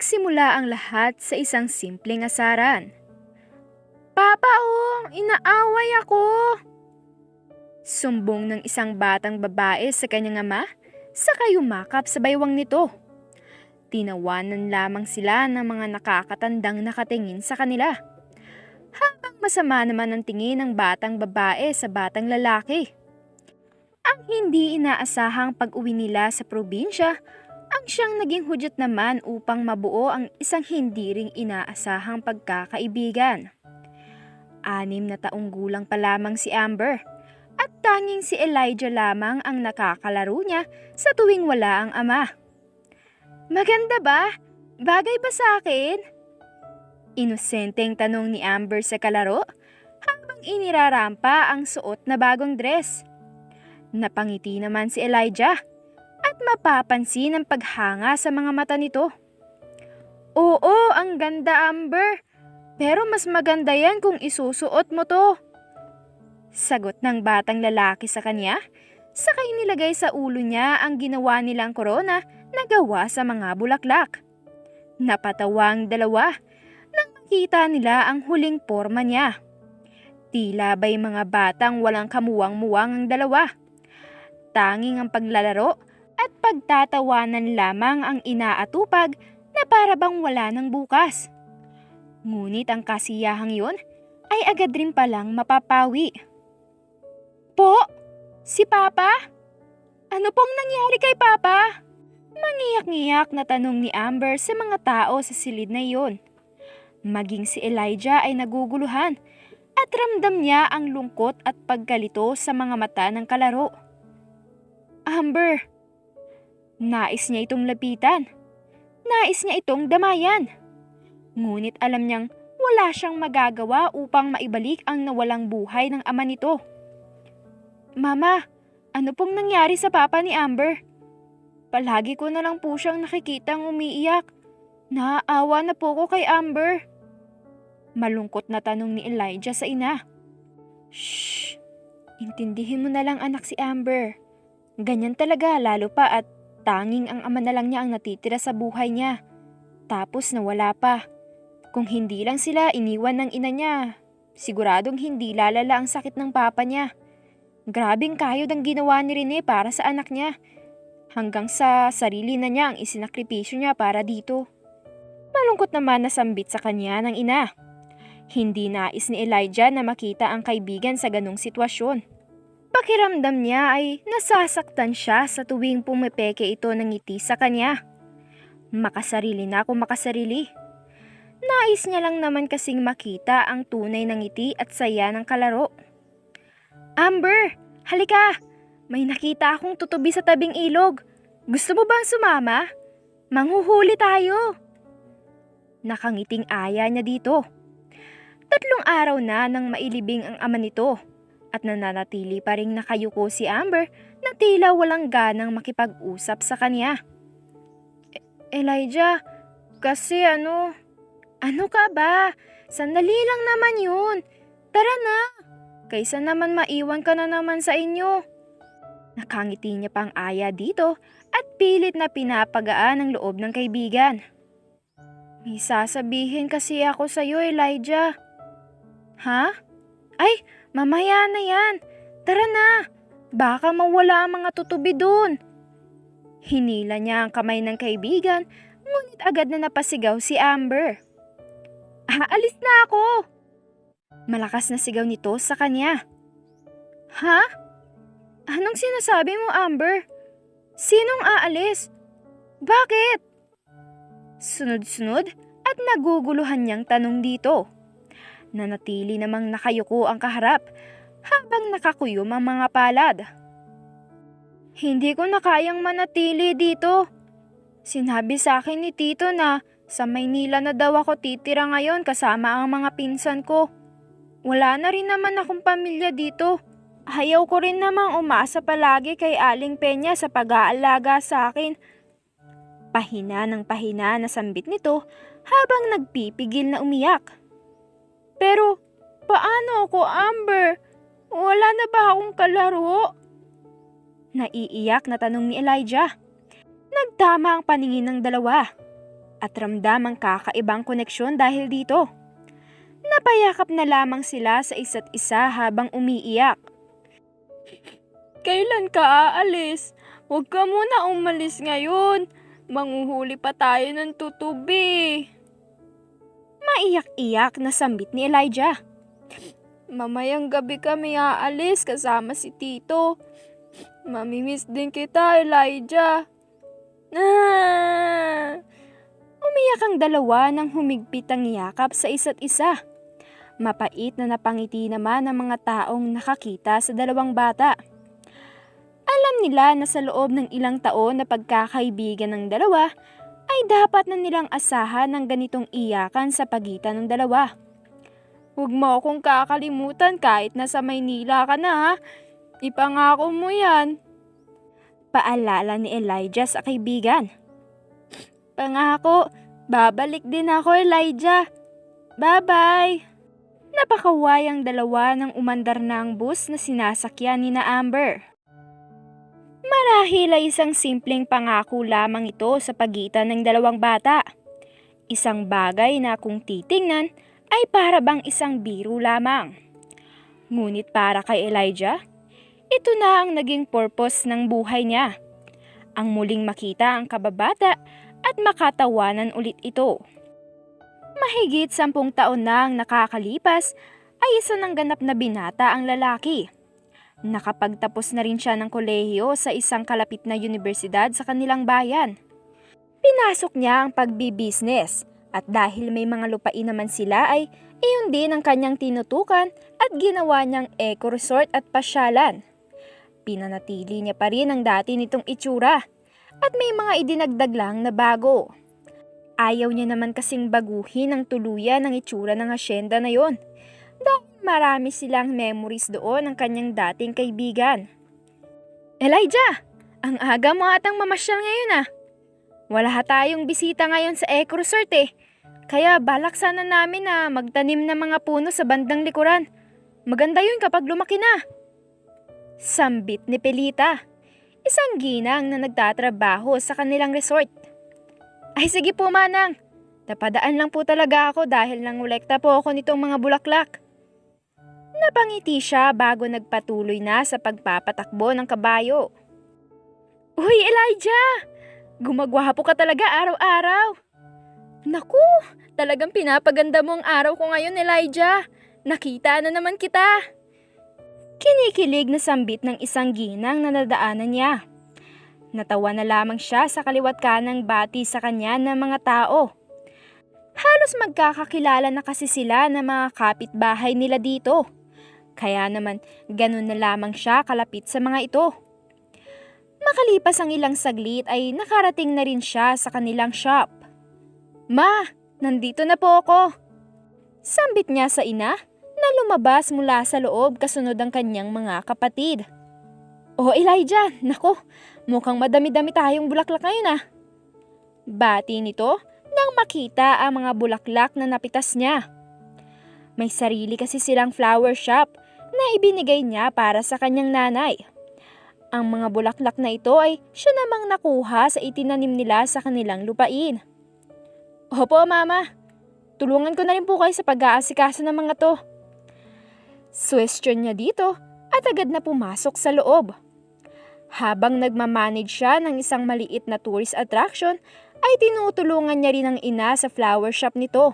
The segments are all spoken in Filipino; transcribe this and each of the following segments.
Nagsimula ang lahat sa isang simpleng asaran. "Papa Ong, inaaway ako!" Sumbong ng isang batang babae sa kanyang ama, saka yumakap sa baywang nito. Tinawanan lamang sila ng mga nakakatandang nakatingin sa kanila. Habang masama naman ang tingin ng batang babae sa batang lalaki. Ang hindi inaasahang pag-uwi nila sa probinsya ang siyang naging hudyat naman upang mabuo ang isang hindi ring inaasahang pagkakaibigan. 6 na taong gulang pa lamang si Amber at tanging si Elijah lamang ang nakakalaro niya sa tuwing wala ang ama. "Maganda ba? Bagay ba sa akin?" Inosenteng tanong ni Amber sa kalaro habang inirarampa ang suot na bagong dress. Napangiti naman si Elijah at mapapansin ang paghanga sa mga mata nito. "Oo, ang ganda, Amber. Pero mas maganda yan kung isusuot mo to." Sagot ng batang lalaki sa kanya, saka inilagay sa ulo niya ang ginawa nilang korona na gawa sa mga bulaklak. Napatawa ang dalawa nang makita nila ang huling porma niya. Tila ba'y mga batang walang kamuwang-muwang ang dalawa. Tanging ang paglalaro at pagtatawanan lamang ang inaatupag na para bang wala ng bukas. Ngunit ang kasiyahang yun ay agad rin palang mapapawi. "Po? Si Papa? Ano pong nangyari kay Papa?" Mangiyak-ngiyak na tanong ni Amber sa mga tao sa silid na iyon. Maging si Elijah ay naguguluhan at ramdam niya ang lungkot at pagkalito sa mga mata ng kalaro. "Amber." Nais niya itong lapitan. Nais niya itong damayan. Ngunit alam niyang wala siyang magagawa upang maibalik ang nawalang buhay ng ama nito. "Mama, ano pong nangyari sa papa ni Amber? Palagi ko na lang po siyang nakikitang umiiyak. Naaawa na po ko kay Amber." Malungkot na tanong ni Elijah sa ina. "Shh! Intindihin mo na lang anak si Amber. Ganyan talaga lalo pa at tanging ang ama na lang niya ang natitira sa buhay niya. Tapos nawala pa. Kung hindi lang sila iniwan ng ina niya, siguradong hindi lalala ang sakit ng papa niya. Grabing kayod ang ginawa ni Rene para sa anak niya. Hanggang sa sarili na niya ang isinakripisyo niya para dito." Malungkot naman na sambit sa kanya ng ina. Hindi nais ni Elijah na makita ang kaibigan sa ganong sitwasyon. Pakiramdam niya ay nasasaktan siya sa tuwing pumipeke ito ng ngiti sa kanya. Makasarili na kung makasarili. Nais niya lang naman kasing makita ang tunay na ngiti at saya ng kalaro. "Amber, halika! May nakita akong tutubi sa tabing ilog. Gusto mo bang sumama? Manghuhuli tayo." Nakangiting aya niya dito. 3 araw na nang mailibing ang ama nito at nananatili pa ring nakayuko si Amber na tila walang ganang makipag-usap sa kanya. "Elijah, kasi ano ka ba? Sandali lang naman yun. Tara na, kaysa naman maiwan ka na naman sa inyo." Nakangiti niya pang aya dito at pilit na pinapagaan ang loob ng kaibigan. "May sasabihin kasi ako sa'yo, Elijah." "Ha? Ay, mamaya na yan. Tara na, baka mawala ang mga tutubi dun." Hinila niya ang kamay ng kaibigan, ngunit agad na napasigaw si Amber. "Aalis na ako!" Malakas na sigaw nito sa kanya. "Ha? Anong sinasabi mo, Amber? Sinong aalis? Bakit?" Sunod-sunod at naguguluhan niyang tanong dito. Nanatili namang nakayuko ang kaharap habang nakakuyom ang mga palad. "Hindi ko na kayang manatili dito. Sinabi sa akin ni Tito na sa Maynila na daw ako titira ngayon kasama ang mga pinsan ko. Wala na rin naman akong pamilya dito. Ayaw ko rin namang umasa palagi kay Aling Peña sa pag-aalaga sa akin." Pahina ng pahina na sambit nito habang nagpipigil na umiyak. "Pero paano ako, Amber? Wala na ba akong kalaro?" Naiiyak na tanong ni Elijah. Nagtama ang paningin ng dalawa. at ramdam ang kakaibang koneksyon dahil dito. Napayakap na lamang sila sa isa't isa habang umiiyak. Kailan ka aalis? Huwag ka muna umalis ngayon. Manguhuli pa tayo ng tutubi. Maiyak-iyak na sambit ni Elijah. Mamayang gabi kami aalis kasama si Tito. Mamimiss din kita, Elijah. Umiyak ang dalawa nang humigpit ang yakap sa isa't isa. Mapait na napangiti naman ang mga taong nakakita sa dalawang bata. Alam nila na sa loob ng ilang taon na pagkakaibigan ng dalawa ay dapat na nilang asahan ng ganitong iyakan sa pagitan ng dalawa. Huwag mo akong kakalimutan kahit nasa Maynila ka na ha. Ipangako mo yan. Paalala ni Elijah sa kaibigan. Pangako, babalik din ako, Elijah. Bye-bye. Napakaway ang dalawa nang umandar na ang bus na sinasakyan ni na Amber. Marahil ay isang simpleng pangako lamang ito sa pagitan ng dalawang bata. Isang bagay na kung titingnan ay para bang isang biro lamang. Ngunit para kay Elijah, ito na ang naging purpose ng buhay niya. Ang muling makita ang kababata at makatawanan ulit ito. Mahigit 10 taon na ang nakakalipas ay isa ng ganap na binata ang lalaki. Nakapagtapos na rin siya ng kolehiyo sa isang kalapit na universidad sa kanilang bayan. Pinasok niya ang pagbi-business at dahil may mga lupain naman sila ay iyon din ang kanyang tinutukan at ginawa niyang eco-resort at pasyalan. Pinanatili niya pa rin ang dati nitong itsura at may mga idinagdag lang na bago. Ayaw niya naman kasing baguhin ang tuluyan ng itsura ng asyenda na yon. Dahil marami silang memories doon ng kanyang dating kaibigan. Elijah, ang aga mo atang mamasyal ngayon ah. Wala tayong bisita ngayon sa Eco Resort eh. Kaya balak sana namin na magtanim ng mga puno sa bandang likuran. Maganda yun kapag lumaki na. Sambit ni Pelita, isang ginang na nagtatrabaho sa kanilang resort. Ay sige po manang, napadaan lang po talaga ako dahil nangolekta po ako nitong mga bulaklak. Napangiti siya bago nagpatuloy na sa pagpapatakbo ng kabayo. Uy Elijah! Gumagwapo ka talaga araw-araw. Naku, talagang pinapaganda mo ang araw ko ngayon Elijah. Nakita na naman kita. Kinikilig na sambit ng isang ginang na nadaanan niya. Natawa na lamang siya sa kaliwat kanang bati sa kanya ng mga tao. Halos magkakakilala na kasi sila ng mga kapitbahay nila dito. Kaya naman ganun na lamang siya kalapit sa mga ito. Makalipas ang ilang saglit ay nakarating na rin siya sa kanilang shop. Ma, nandito na po ako. Sambit niya sa ina na lumabas mula sa loob kasunod ang kanyang mga kapatid. Oh Elijah, naku, mukhang madami-dami tayong bulaklak ngayon ah. Bati nito nang makita ang mga bulaklak na napitas niya. May sarili kasi silang flower shop na ibinigay niya para sa kanyang nanay. Ang mga bulaklak na ito ay siya namang nakuha sa itinanim nila sa kanilang lupain. Opo mama, tulungan ko na rin po kayo sa pag-aasikaso ng mga to. Suwestyon niya dito at agad na pumasok sa loob. Habang nagmamanage siya ng isang maliit na tourist attraction, ay tinutulungan niya rin ang ina sa flower shop nito.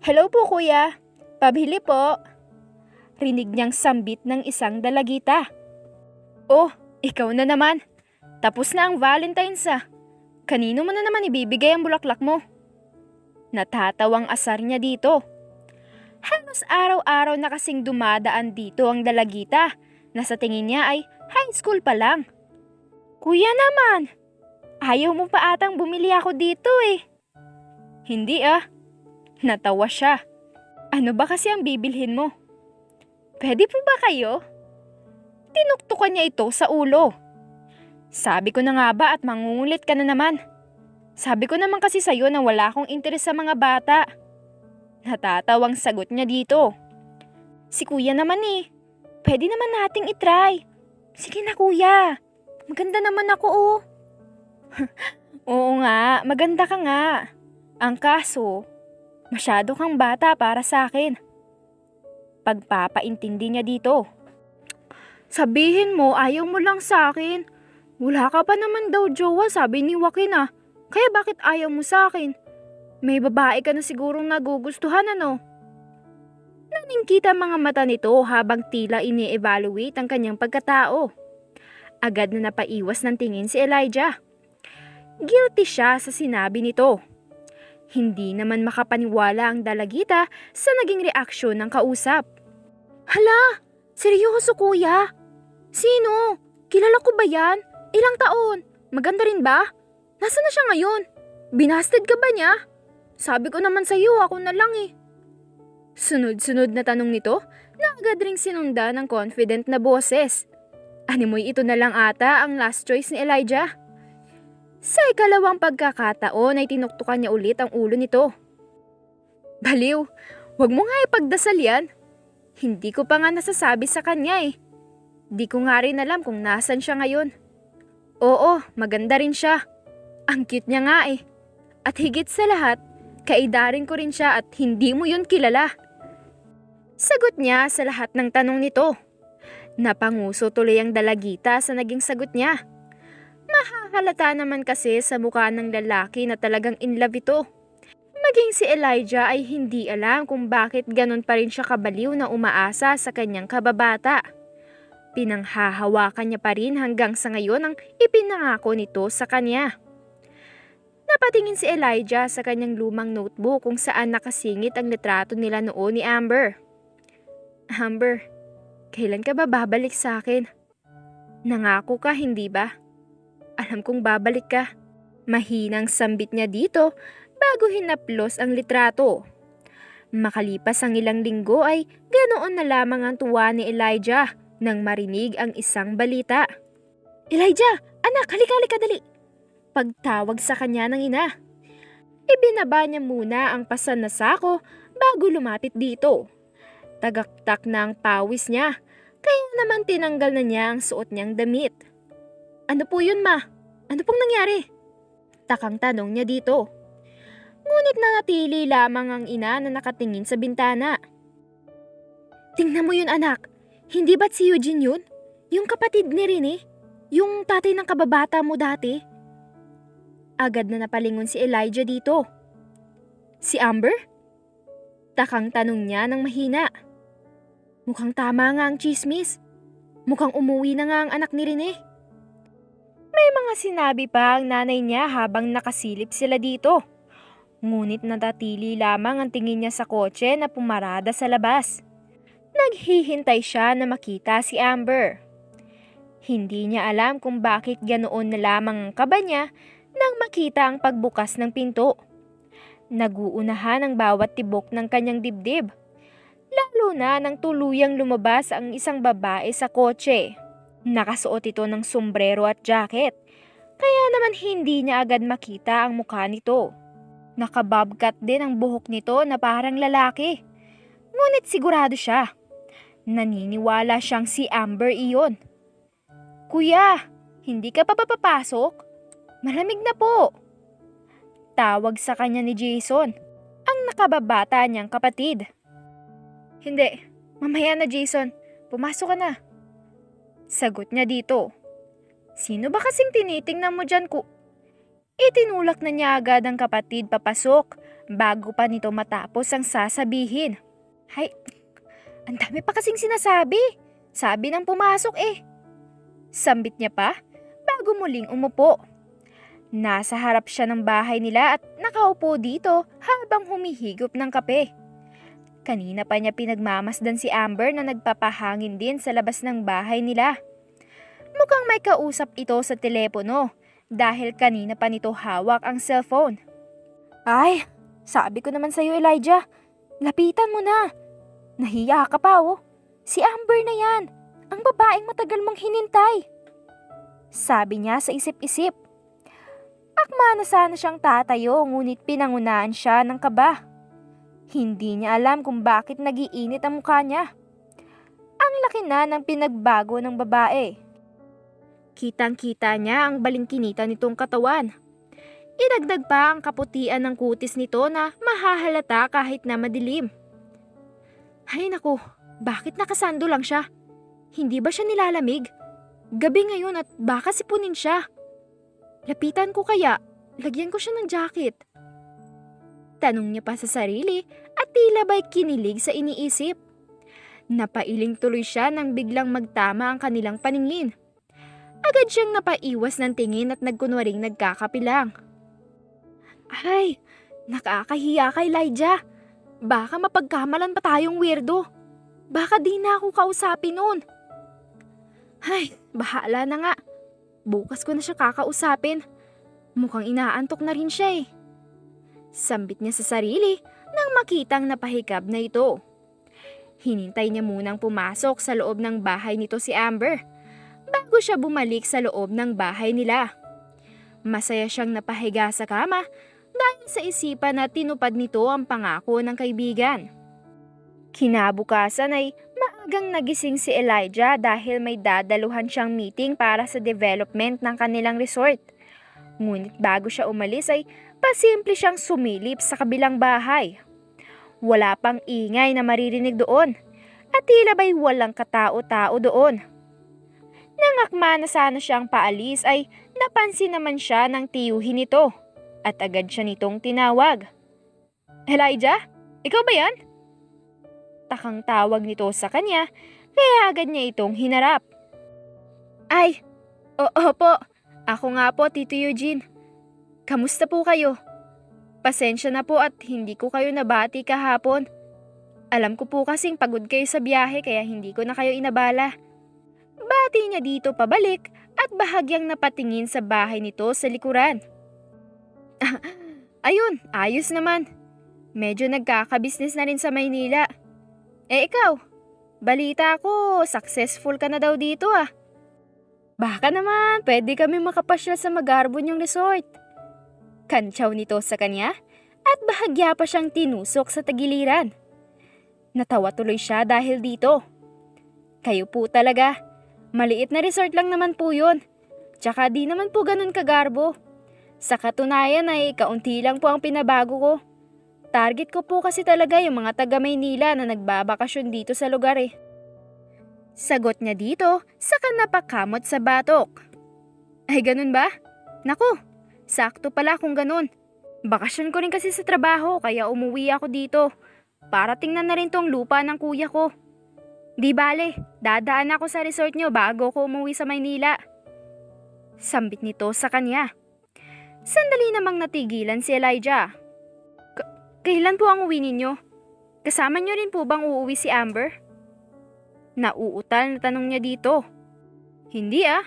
Hello po kuya, pabili po. Rinig niyang sambit ng isang dalagita. Oh, ikaw na naman. Tapos na ang Valentine's ah. Kanino mo na naman ibibigay ang bulaklak mo? Natatawang asar niya dito. Halos araw-araw na kasing dumadaan dito ang dalagita na sa tingin niya ay high school pa lang. Kuya naman, ayaw mo pa atang bumili ako dito eh. Hindi ah. Natawa siya. Ano ba kasi ang bibilhin mo? Pwede po ba kayo? Tinuktukan niya ito sa ulo. Sabi ko na nga ba at mangungulit ka na naman. Sabi ko naman kasi sa'yo na wala akong interes sa mga bata. Natatawang sagot niya dito. Si kuya naman eh. Pwede naman nating itry. Sige na kuya. Maganda naman ako oh. Oo nga, maganda ka nga. Ang kaso, masyado kang bata para sa akin. Pagpapaintindi niya dito. Sabihin mo, ayaw mo lang sa akin. Wala ka pa naman daw jowa, sabi ni Joaquin ah. Kaya bakit ayaw mo sa akin? May babae ka na sigurong nagugustuhan ano? Naningkit ang mga mata nito habang tila ini-evaluate ang kanyang pagkatao. Agad na napaiwas ng tingin si Elijah. Guilty siya sa sinabi nito. Hindi naman makapaniwala ang dalagita sa naging reaksyon ng kausap. Hala, seryoso kuya? Sino? Kilala ko ba yan? Ilang taon? Maganda rin ba? Nasaan na siya ngayon? Binasted ka ba niya? Sabi ko naman sa iyo, ako na lang eh. Sunod-sunod na tanong nito na agad ring sinunda ng confident na boses. Animoy ito na lang ata ang last choice ni Elijah. Sa ikalawang pagkakataon ay tinuktukan niya ulit ang ulo nito. Baliw, wag mo nga ipagdasal yan. Hindi ko pa nga nasasabi sa kanya eh. Di ko nga rin alam kung nasan siya ngayon. Oo, maganda rin siya. Ang cute niya nga eh. At higit sa lahat, kaidarin ko rin siya at hindi mo yun kilala. Sagot niya sa lahat ng tanong nito. Napanguso tuloy ang dalagita sa naging sagot niya. Mahahalata naman kasi sa mukha ng lalaki na talagang in love ito. Maging si Elijah ay hindi alam kung bakit ganon pa rin siya kabaliw na umaasa sa kanyang kababata. Pinanghahawakan niya pa rin hanggang sa ngayon ang ipinangako nito sa kanya. Napatingin si Elijah sa kanyang lumang notebook kung saan nakasingit ang litrato nila noon ni Amber. Amber, kailan ka ba babalik sa akin? Nangako ka, hindi ba? Alam kong babalik ka. Mahinang sambit niya dito bago hinaplos ang litrato. Makalipas ang ilang linggo ay ganoon na lamang ang tuwa ni Elijah nang marinig ang isang balita. Elijah, anak, halika dali. Pagtawag sa kanya ng ina. Ibinaba niya muna ang pasan na sako bago lumapit dito. Tagaktak na ang pawis niya, kaya naman tinanggal na niya ang suot niyang damit. Ano po yun, ma? Ano pong nangyari? Takang tanong niya dito. Ngunit nanatili lamang ang ina na nakatingin sa bintana. Tingnan mo yun, anak. Hindi ba't si Eugene yun? Yung kapatid ni Rene? Yung tatay ng kababata mo dati? Agad na napalingon si Elijah dito. Si Amber? Takang tanong niya ng mahina. Mukhang tama nga ang chismis. Mukhang umuwi na nga ang anak ni Rene. May mga sinabi pa ang nanay niya habang nakasilip sila dito. Ngunit natatili lamang ang tingin niya sa kotse na pumarada sa labas. Naghihintay siya na makita si Amber. Hindi niya alam kung bakit ganoon na lamang ang kaba niya nang makita ang pagbukas ng pinto. Naguunahan ang bawat tibok ng kanyang dibdib. Lalo na nang tuluyang lumabas ang isang babae sa kotse. Nakasuot ito ng sombrero at jacket, kaya naman hindi niya agad makita ang mukha nito. Nakabobcat din ang buhok nito na parang lalaki. Ngunit sigurado siya. Naniniwala siyang si Amber iyon. Kuya, hindi ka pa papapasok? Malamig na po. Tawag sa kanya ni Jason, ang nakababata niyang kapatid. Hindi, mamaya na Jason, pumasok ka na. Sagot niya dito. Sino ba kasing tinitingnan mo dyan ko? Itinulak na niya agad ang kapatid papasok bago pa nito matapos ang sasabihin. Hay, ang dami pa kasing sinasabi. Sabi nang pumasok eh. Sambit niya pa bago muling umupo. Nasa harap siya ng bahay nila at nakaupo dito habang humihigop ng kape. Kanina pa niya pinagmamasdan si Amber na nagpapahangin din sa labas ng bahay nila. Mukhang may kausap ito sa telepono dahil kanina pa nito hawak ang cellphone. Ay, sabi ko naman sa'yo Elijah, lapitan mo na. Nahiya ka pa oh. Si Amber na yan, ang babaeng matagal mong hinintay. Sabi niya sa isip-isip. Akma na sana siyang tatayo ngunit pinangunahan siya ng kaba. Hindi niya alam kung bakit nagiinit ang mukha niya. Ang laki na ng pinagbago ng babae. Kitang-kita niya ang balingkinita nitong katawan. Idagdag pa ang kaputian ng kutis nito na mahahalata kahit na madilim. Ay naku, bakit nakasando lang siya? Hindi ba siya nilalamig? Gabi ngayon at baka sipunin siya. Lapitan ko kaya, lagyan ko siya ng jacket. Tanong niya pa sa sarili at tila ba'y kinilig sa iniisip. Napailing tuloy siya nang biglang magtama ang kanilang paningin. Agad siyang napaiwas ng tingin at nagkunwaring nagkakapilang. Ay, nakakahiya kay Elijah. Baka mapagkamalan pa tayong weirdo. Baka di na ako kausapin nun. Ay, bahala na nga. Bukas ko na siya kakausapin. Mukhang inaantok na rin siya eh. Sambit niya sa sarili nang makitang napahikab na ito. Hinintay niya munang pumasok sa loob ng bahay nito si Amber bago siya bumalik sa loob ng bahay nila. Masaya siyang napahiga sa kama dahil sa isipan na tinupad nito ang pangako ng kaibigan. Kinabukasan ay maagang nagising si Elijah dahil may dadaluhan siyang meeting para sa development ng kanilang resort. Ngunit bago siya umalis ay pasimple siyang sumilip sa kabilang bahay. Wala pang ingay na maririnig doon at tila ba'y walang katao-tao doon. Nang akma na sana siyang paalis ay napansin naman siya ng tiyuhin nito at agad siya nitong tinawag. Elijah, ikaw ba yan? Takang tawag nito sa kanya kaya agad niya itong hinarap. Ay, opo, ako nga po Tito Eugene. Kamusta po kayo? Pasensya na po at hindi ko kayo nabati kahapon. Alam ko po kasing pagod kayo sa biyahe kaya hindi ko na kayo inabala. Bati niya dito pabalik at bahagyang napatingin sa bahay nito sa likuran. Ayun, ayos naman. Medyo nagkakabisnes na rin sa Maynila. Eh ikaw, balita ko successful ka na daw dito ah. Baka naman, pwede kami makapasyal sa Magarbon yung resort. Kantsaw nito sa kanya at bahagya pa siyang tinusok sa tagiliran. Natawa tuloy siya dahil dito. Kayo po talaga, maliit na resort lang naman po yun. Tsaka di naman po ganun kagarbo. Sa katunayan ay kaunti lang po ang pinabago ko. Target ko po kasi talaga yung mga taga Maynila na nagbabakasyon dito sa lugar eh. Sagot niya dito saka napakamot sa batok. Ay ganun ba? Naku! Sakto pala kung ganun. Bakasyon ko rin kasi sa trabaho kaya umuwi ako dito para tingnan na rin tong lupa ng kuya ko. Di bale, dadaan ako sa resort nyo bago ko umuwi sa Maynila. Sambit nito sa kanya. Sandali namang natigilan si Elijah. Kailan po ang uwi ninyo? Kasama nyo rin po bang uuwi si Amber? Nauutal na tanong niya dito. Hindi ah.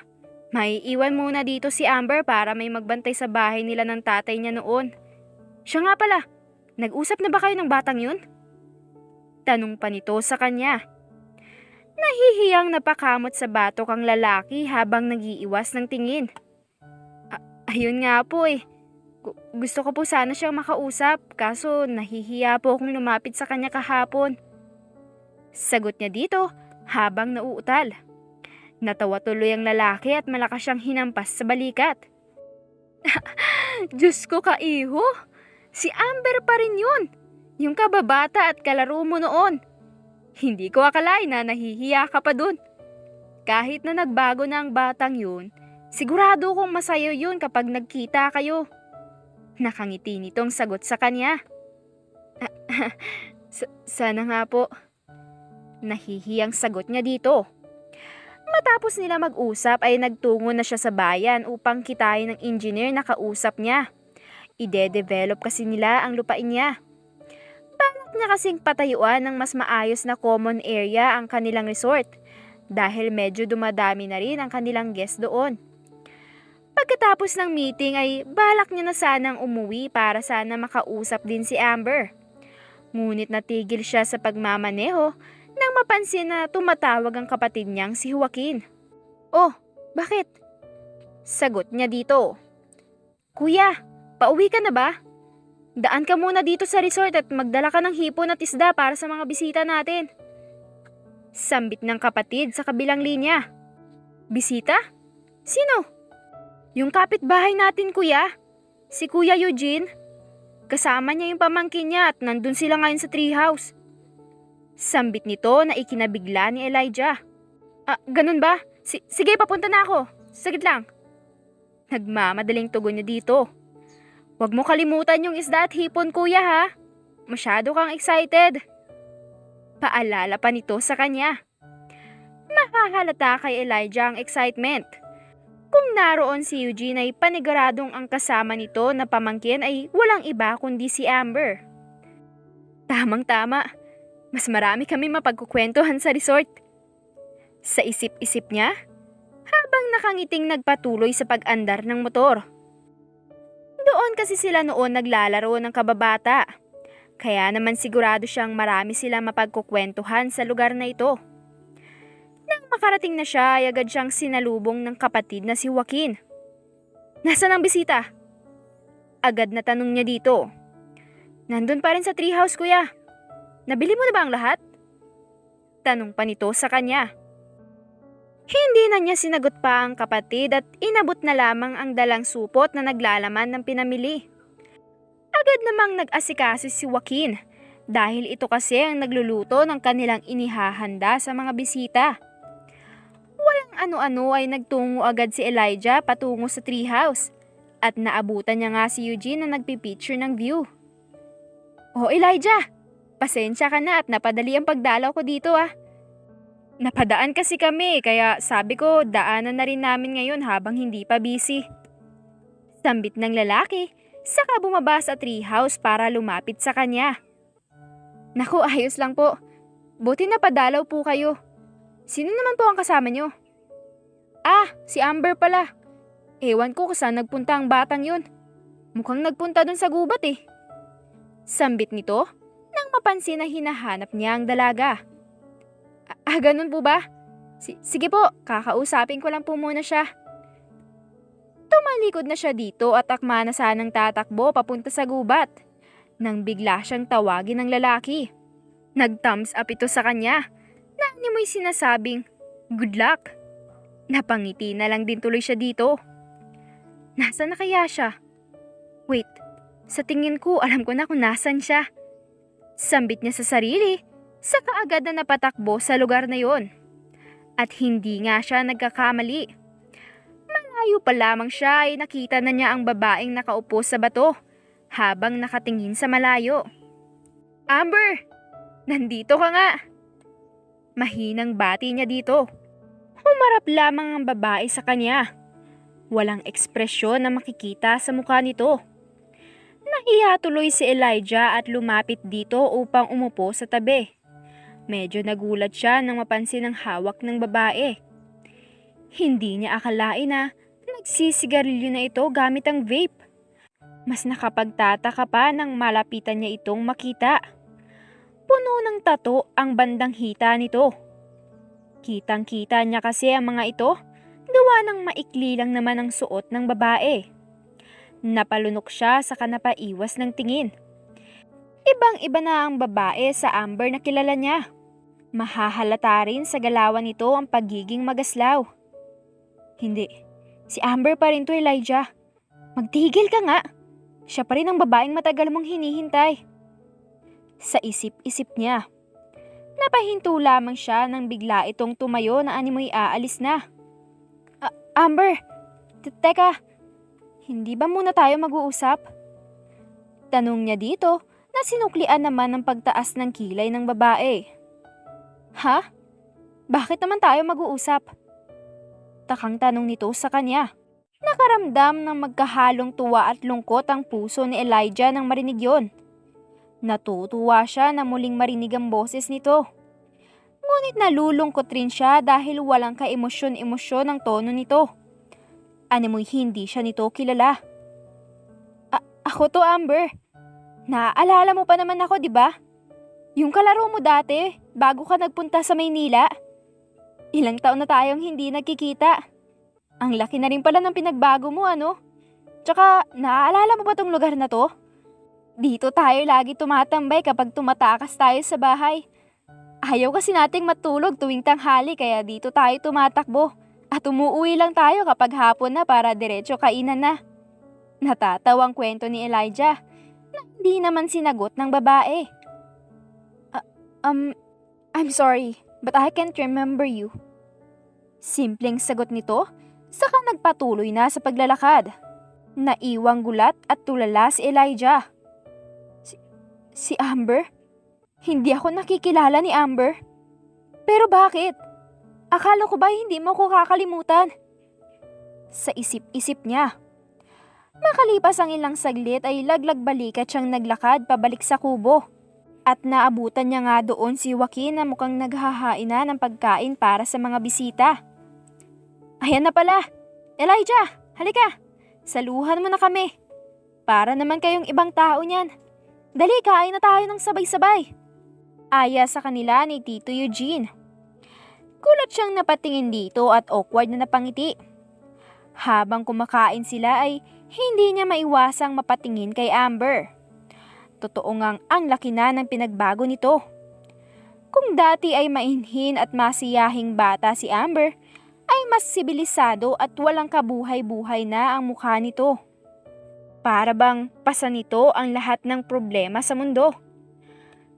May iwan muna dito si Amber para may magbantay sa bahay nila ng tatay niya noon. Siya nga pala, nag-usap na ba kayo ng batang yun? Tanong pa nito sa kanya. Nahihiyang napakamot sa batok ang lalaki habang nagiiwas ng tingin. Ayun nga po eh. Gusto ko po sana siyang makausap kaso nahihiya po akong lumapit sa kanya kahapon. Sagot niya dito habang nauutal. Natawa tuloy ang lalaki at malakas siyang hinampas sa balikat. Diyos ko kaiho, si Amber pa rin yun. Yung kababata at kalaro mo noon. Hindi ko akalain na nahihiya ka pa dun. Kahit na nagbago na ang batang yun, sigurado kong masaya yun kapag nagkita kayo. Nakangiti nitong sagot sa kanya. Sana nga po. Nahihiyang sagot niya dito. Matapos nila mag-usap ay nagtungo na siya sa bayan upang kitain ng engineer na kausap niya. Ide-develop kasi nila ang lupain niya. Balak niya kasing patayuan ng mas maayos na common area ang kanilang resort dahil medyo dumadami na rin ang kanilang guest doon. Pagkatapos ng meeting ay balak niya na sanang umuwi para sana makausap din si Amber. Ngunit natigil siya sa pagmamaneho nang mapansin na tumatawag ang kapatid niyang si Joaquin. Oh, bakit? Sagot niya dito. Kuya, pauwi ka na ba? Daan ka muna dito sa resort at magdala ka ng hipon at isda para sa mga bisita natin. Sambit ng kapatid sa kabilang linya. Bisita? Sino? Yung kapitbahay natin kuya. Si Kuya Eugene. Kasama niya yung pamangkin niya at nandun sila ngayon sa treehouse. Sambit nito na ikinabigla ni Elijah. Ganun ba? Sige, papunta na ako. Saglit lang. Nagmamadaling tugon niya dito. Huwag mo kalimutan yung isda at hipon, kuya, ha? Masyado kang excited. Paalala pa nito sa kanya. Mahahalata kay Elijah ang excitement. Kung naroon si Eugene ay paniguradong ang kasama nito na pamangkin ay walang iba kundi si Amber. Tamang-tama. Mas marami kami mapagkukwentuhan sa resort. Sa isip-isip niya, habang nakangiting nagpatuloy sa pag-andar ng motor. Doon kasi sila noon naglalaro ng kababata. Kaya naman sigurado siyang marami silang mapagkukwentuhan sa lugar na ito. Nang makarating na siya ay agad siyang sinalubong ng kapatid na si Joaquin. Nasaan ang bisita? Agad na tanong niya dito. Nandun pa rin sa treehouse, kuya. Nabili mo na ba ang lahat? Tanong pa nito sa kanya. Hindi na niya sinagot pa ang kapatid at inabot na lamang ang dalang supot na naglalaman ng pinamili. Agad namang nag-asikaso si Joaquin dahil ito kasi ang nagluluto ng kanilang inihahanda sa mga bisita. Walang ano-ano ay nagtungo agad si Elijah patungo sa treehouse at naabutan niya nga si Eugene na nagpipicture ng view. Oh Elijah, pasensya ka na at napadali ang pagdalaw ko dito ah. Napadaan kasi kami kaya sabi ko daanan na rin namin ngayon habang hindi pa busy. Sambit ng lalaki, saka bumaba sa treehouse para lumapit sa kanya. Naku, ayos lang po. Buti napadalaw po kayo. Sino naman po ang kasama nyo? Si Amber pala. Ewan ko kung saan nagpunta ang batang yun. Mukhang nagpunta dun sa gubat eh. Sambit nito nang mapansin na hinahanap niya ang dalaga. Ganun po ba? Sige po, kakausapin ko lang po muna siya. Tumalikod na siya dito at akma na sanang tatakbo papunta sa gubat. Nang bigla siyang tawagin ng lalaki. Nag-thumbs up ito sa kanya. Na mo'y sinasabing, good luck. Napangiti na lang din tuloy siya dito. Nasaan na kaya siya? Wait, sa tingin ko alam ko na kung nasan siya. Sambit niya sa sarili. Saka agad na napatakbo sa lugar na yon. At hindi nga siya nagkakamali. Malayo pa lamang siya ay nakita na niya ang babaeng nakaupo sa bato habang nakatingin sa malayo. Amber! Nandito ka nga! Mahinang bati niya dito. Humarap lamang ang babae sa kanya. Walang ekspresyon na makikita sa mukha nito. Nahiya tuloy si Elijah at lumapit dito upang umupo sa tabi. Medyo nagulat siya nang mapansin ang hawak ng babae. Hindi niya akalain na nagsisigarilyo na ito gamit ang vape. Mas nakapagtataka pa nang malapitan niya itong makita. Puno ng tato ang bandang hita nito. Kitang-kita niya kasi ang mga ito, gawa ng maikli lang naman ang suot ng babae. Napalunok siya saka napaiwas ng tingin. Ibang-iba na ang babae sa Amber na kilala niya. Mahahalata rin sa galawan nito ang pagiging magaslaw. Hindi, si Amber pa rin to, Elijah. Magtigil ka nga. Siya pa rin ang babaeng matagal mong hinihintay. Sa isip-isip niya. Napahinto lamang siya nang bigla itong tumayo na animoy aalis na. Amber, teka, hindi ba muna tayo mag-uusap? Tanong niya dito na sinuklian naman ng pagtaas ng kilay ng babae. Ha? Bakit naman tayo mag-uusap? Takang tanong nito sa kanya. Nakaramdam ng magkahalong tuwa at lungkot ang puso ni Elijah nang marinig yon. Natutuwa siya na muling marinig ang boses nito. Ngunit nalulungkot rin siya dahil walang ka-emosyon-emosyon ang tono nito. Animoy hindi siya nito kilala. Ako to, Amber. Naaalala mo pa naman ako, di ba? Yung kalaro mo dati, bago ka nagpunta sa Maynila. Ilang taon na tayong hindi nagkikita. Ang laki na rin pala ng pinagbago mo, ano? Tsaka, naaalala mo ba tong lugar na to? Dito tayo lagi tumatambay kapag tumatakas tayo sa bahay. Ayaw kasi nating matulog tuwing tanghali kaya dito tayo tumatakbo. At umuwi lang tayo kapag hapon na para diretso kainan na. Natatawang kwento ni Elijah na hindi naman sinagot ng babae. "Ah, I'm sorry, but I can't remember you." Simpleng sagot nito, saka nagpatuloy na sa paglalakad. Naiwang gulat at tulala si Elijah. Si Amber? Hindi ako nakikilala ni Amber. Pero bakit? Akala ko ba hindi mo ko kakalimutan? Sa isip-isip niya. Makalipas ang ilang saglit ay laglag-balikat siyang naglakad pabalik sa kubo. At naabutan niya nga doon si Joaquin na mukhang naghahain na ng pagkain para sa mga bisita. "Ayan na pala! Elijah, halika! Saluhan mo na kami. Para naman kayong ibang tao niyan. Dali, kain na tayo ng sabay-sabay." Aya sa kanila ni Tito Eugene. Kulat siyang napatingin dito at awkward na napangiti. Habang kumakain sila ay hindi niya maiwasang mapatingin kay Amber. Totoo ngang ang laki na ng pinagbago nito. Kung dati ay mainhin at masiyahing bata si Amber, ay mas sibilisado at walang kabuhay-buhay na ang mukha nito. Para bang pasa nito ang lahat ng problema sa mundo.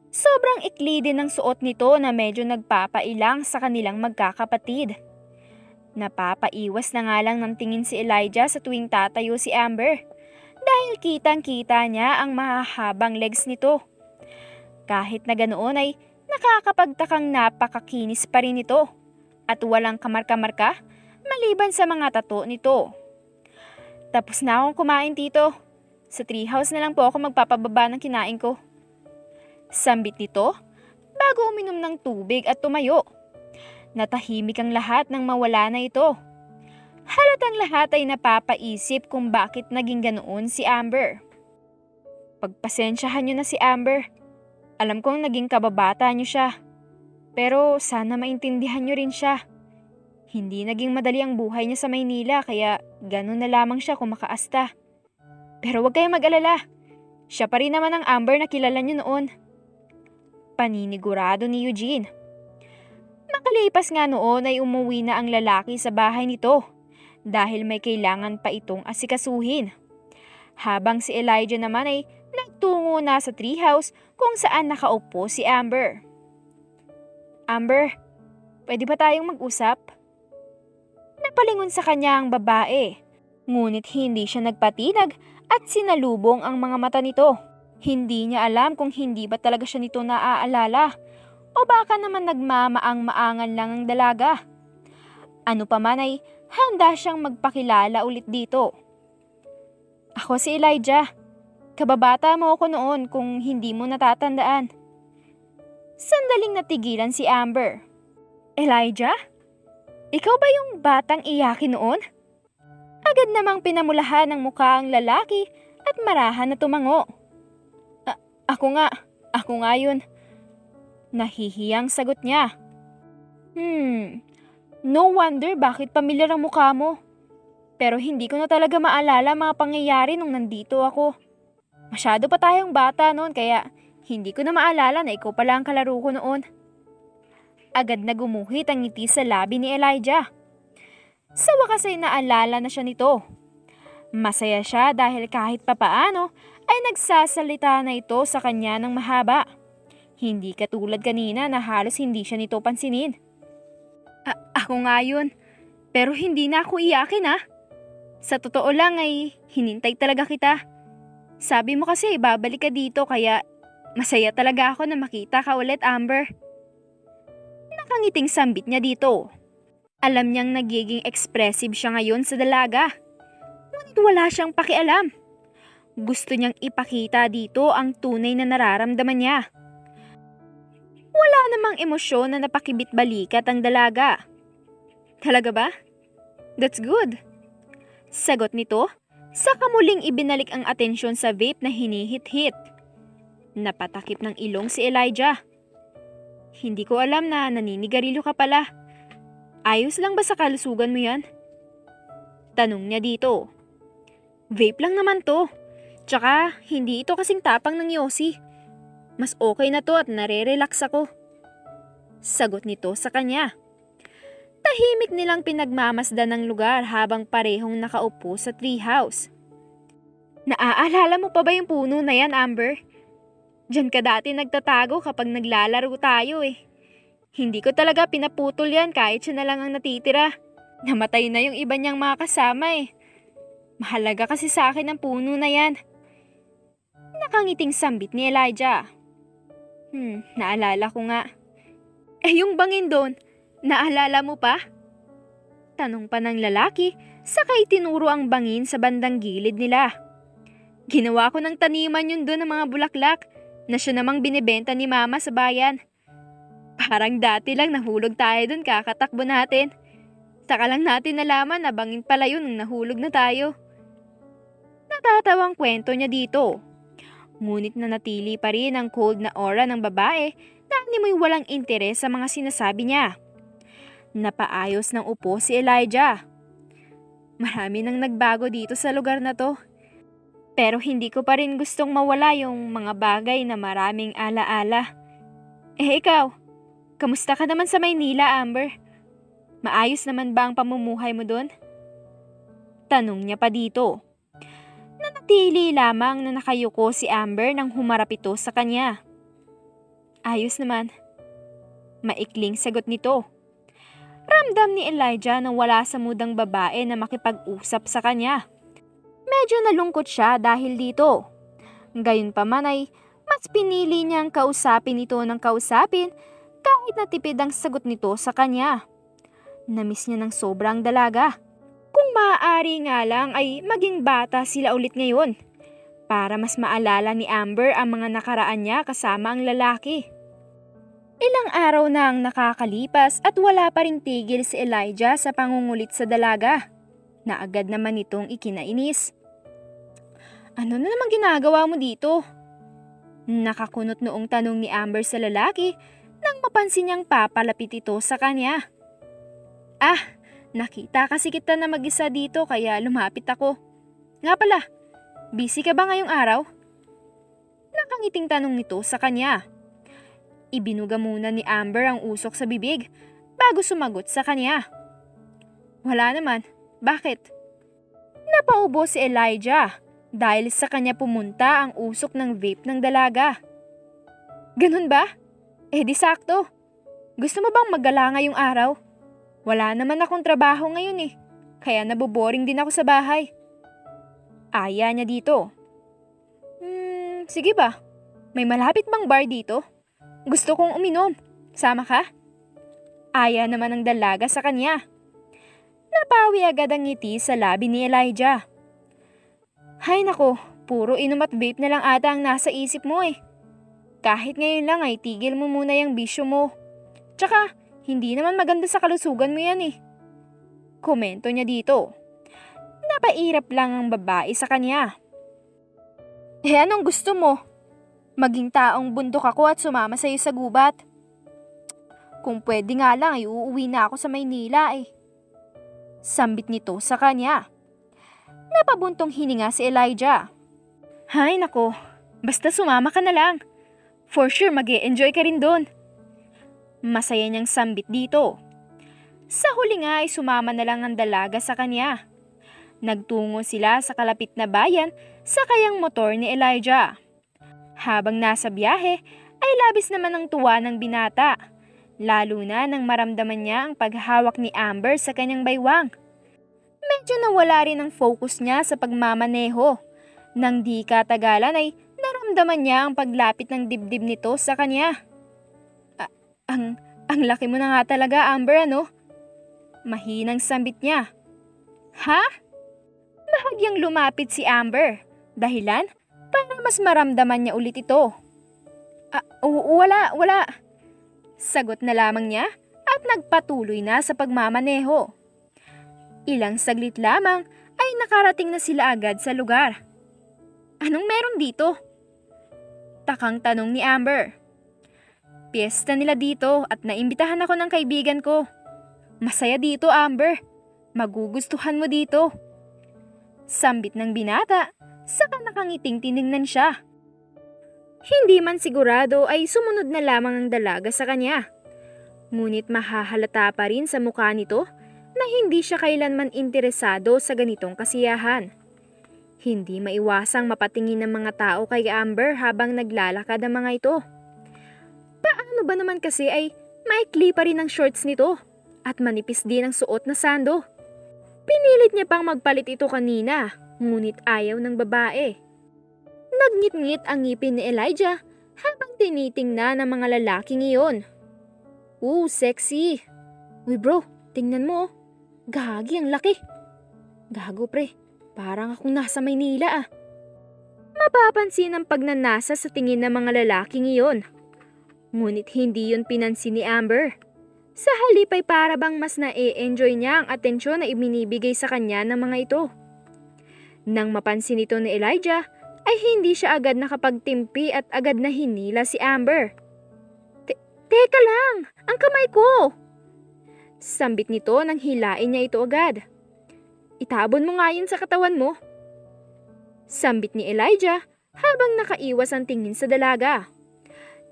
Sobrang ikli din ng suot nito na medyo nagpapailang sa kanilang magkakapatid. Napapaiwas na nga lang ng tingin si Elijah sa tuwing tatayo si Amber dahil kitang-kita niya ang mahahabang legs nito. Kahit na ganoon ay nakakapagtakang napakakinis pa rin ito at walang kamarka-marka maliban sa mga tato nito. "Tapos na akong kumain, Tito. Sa treehouse na lang po ako magpapababa ng kinain ko." Sambit nito bago uminom ng tubig at tumayo. Natahimik ang lahat nang mawala na ito. Halatang lahat ay napapaisip kung bakit naging ganoon si Amber. "Pagpasensyahan niyo na si Amber. Alam kong naging kababata niyo siya. Pero sana maintindihan niyo rin siya. Hindi naging madali ang buhay niya sa Maynila kaya ganun na lamang siya kumakaasta. Pero huwag kayong mag-alala. Siya pa rin naman ang Amber na kilala niyo noon." Paninigurado ni Eugene. Makalipas nga noon ay umuwi na ang lalaki sa bahay nito dahil may kailangan pa itong asikasuhin. Habang si Elijah naman ay nagtungo na sa treehouse kung saan nakaupo si Amber. "Amber, pwede ba tayong mag-usap?" Napalingon sa kanya ang babae, ngunit hindi siya nagpatinag at sinalubong ang mga mata nito. Hindi niya alam kung hindi ba talaga siya nito naaalala o baka naman nagmamaang-maangan lang ang dalaga. Ano pa man ay handa siyang magpakilala ulit dito. "Ako si Elijah. Kababata mo ako noon kung hindi mo natatandaan." Sandaling natigilan si Amber. "Elijah? Ikaw ba yung batang iyakin noon?" Agad namang pinamulahan ng mukha ang lalaki at marahan na tumango. Ako nga yun." Nahihiyang sagot niya. No wonder bakit pamilyar ang mukha mo. Pero hindi ko na talaga maalala mga pangyayari nung nandito ako. Masyado pa tayong bata noon kaya hindi ko na maalala na ikaw pala ang kalaro ko noon." Agad na gumuhit ang ngiti sa labi ni Elijah. Sa wakas ay naalala na siya nito. Masaya siya dahil kahit papaano ay nagsasalita na ito sa kanya ng mahaba. Hindi katulad kanina na halos hindi siya nito pansinin. Ako nga yun, pero hindi na ako iyakin ah. Sa totoo lang ay hinintay talaga kita. Sabi mo kasi babalik ka dito kaya masaya talaga ako na makita ka ulit, Amber." Nakangiting sambit niya dito. Alam niyang nagiging expressive siya ngayon sa dalaga. Ngunit wala siyang pakialam. Gusto niyang ipakita dito ang tunay na nararamdaman niya. Wala namang emosyon na napakibit-balikat ang dalaga. "Talaga ba? That's good." Sagot nito, saka muling ibinalik ang atensyon sa vape na hinihit-hit. Napatakip ng ilong si Elijah. "Hindi ko alam na naninigarilyo ka pala. Ayos lang ba sa kalusugan mo yan?" Tanong niya dito. "Vape lang naman to. Tsaka hindi ito kasing tapang ng yosi. Mas okay na to at nare-relax ako." Sagot nito sa kanya. Tahimik nilang pinagmamasdan ng lugar habang parehong nakaupo sa treehouse. Naaalala mo pa ba yung puno na yan, Amber? Diyan ka dati nagtatago kapag naglalaro tayo eh. Hindi ko talaga pinaputol yan kahit siya na lang ang natitira. Namatay na yung iba niyang mga kasama eh. Mahalaga kasi sa akin ang puno na yan. Nakangiting sambit ni Elijah. Naalala ko nga. Yung bangin doon, naalala mo pa? Tanong pa ng lalaki, sakay tinuro ang bangin sa bandang gilid nila. Ginawa ko ng taniman yun doon ng mga bulaklak na siya namang binibenta ni Mama sa bayan. Parang dati lang nahulog tayo doon kakatakbo natin. Saka lang natin nalaman na bangin pala yun nung nahulog na tayo. Natatawang kwento niya dito. Ngunit nanatili pa rin ang cold na aura ng babae na animoy walang interes sa mga sinasabi niya. Napaayos ng upo si Elijah. Marami nang nagbago dito sa lugar na to. Pero hindi ko pa rin gustong mawala yung mga bagay na maraming alaala. Ikaw, kamusta ka naman sa Maynila, Amber? Maayos naman ba ang pamumuhay mo doon? Tanong niya pa dito. Nanatili lamang na nakayuko si Amber nang humarap ito sa kanya. Ayos naman. Maikling sagot nito. Ramdam ni Elijah na wala sa mudang babae na makipag-usap sa kanya. Medyo nalungkot siya dahil dito. Gayunpaman ay mas pinili niyang kausapin ito ng kausapin kahit natipid ang sagot nito sa kanya. Namiss niya ng sobrang dalaga. Kung maaari nga lang ay maging bata sila ulit ngayon para mas maalala ni Amber ang mga nakaraan niya kasama ang lalaki. Ilang araw na ang nakakalipas at wala pa ring tigil si Elijah sa pangungulit sa dalaga na agad naman itong ikinainis. Ano na naman ginagawa mo dito? Nakakunot noong tanong ni Amber sa lalaki nang mapansin niyang papalapit ito sa kanya. Nakita kasi kita na mag-isa dito kaya lumapit ako. Nga pala, busy ka ba ngayong araw? Nakangiting tanong nito sa kanya. Ibinuga muna ni Amber ang usok sa bibig bago sumagot sa kanya. Wala naman, bakit? Napaubo si Elijah dahil sa kanya pumunta ang usok ng vape ng dalaga. Ganun ba? Di sakto. Gusto mo bang maggala ngayong araw? Wala naman akong trabaho ngayon kaya naboboring din ako sa bahay. Aya niya dito. Sige ba? May malapit bang bar dito? Gusto kong uminom. Sama ka? Aya naman ang dalaga sa kanya. Napawi agad ang ngiti sa labi ni Elijah. Hay nako, puro inom at vape na lang ata ang nasa isip mo Kahit ngayon lang ay tigil mo muna yung bisyo mo. Tsaka, hindi naman maganda sa kalusugan mo yan Komento niya dito. Napairap lang ang babae sa kanya. Anong gusto mo? Maging taong bundok ako at sumama sa'yo sa gubat. Kung pwede nga lang ay uuwi na ako sa Maynila Sambit nito sa kanya. Napabuntong hininga si Elijah. Hay nako, basta sumama ka na lang. For sure mag-e-enjoy ka rin doon. Masaya niyang sambit dito. Sa huli nga ay sumama na lang ang dalaga sa kanya. Nagtungo sila sa kalapit na bayan sa kayang motor ni Elijah. Habang nasa biyahe ay labis naman ang tuwa ng binata. Lalo na nang maramdaman niya ang paghawak ni Amber sa kanyang baywang. Medyo nawala rin ang focus niya sa pagmamaneho. Nang di katagalan ay naramdaman niya ang paglapit ng dibdib nito sa kanya. Ang laki mo na nga talaga, Amber, Mahinang sambit niya. Ha? Bahagyang lumapit si Amber. Dahilan? Para mas maramdaman niya ulit ito. Wala. Sagot na lamang niya at nagpatuloy na sa pagmamaneho. Ilang saglit lamang ay nakarating na sila agad sa lugar. Anong meron dito? Takang tanong ni Amber. Piyesta nila dito at naimbitahan ako ng kaibigan ko. Masaya dito, Amber. Magugustuhan mo dito. Sambit ng binata, saka nakangiting tiningnan siya. Hindi man sigurado ay sumunod na lamang ang dalaga sa kanya. Ngunit mahahalata pa rin sa mukha nito na hindi siya kailanman interesado sa ganitong kasiyahan. Hindi maiwasang mapatingin ng mga tao kay Amber habang naglalakad ang mga ito. Paano ba naman kasi ay maikli pa rin ang shorts nito at manipis din ang suot na sando. Pinilit niya pang magpalit ito kanina, ngunit ayaw ng babae. Nagngit-ngit ang ngipin ni Elijah habang tinitingnan ng mga lalaking iyon. Sexy! Uy bro, tingnan mo. Gagi, ang laki. Gago pre, parang akong nasa Maynila ah. Mapapansin ang pagnanasa sa tingin ng mga lalaking iyon. Ngunit hindi yun pinansin ni Amber. Sa halip ay para bang mas na-e-enjoy niya ang atensyon na ibinibigay sa kanya ng mga ito. Nang mapansin ito ni Elijah, ay hindi siya agad nakapagtimpi at agad na hinila si Amber. Teka lang, ang kamay ko! Sambit nito nang hilain niya ito agad. Itabon mo nga yun sa katawan mo. Sambit ni Elijah habang nakaiwas ang tingin sa dalaga.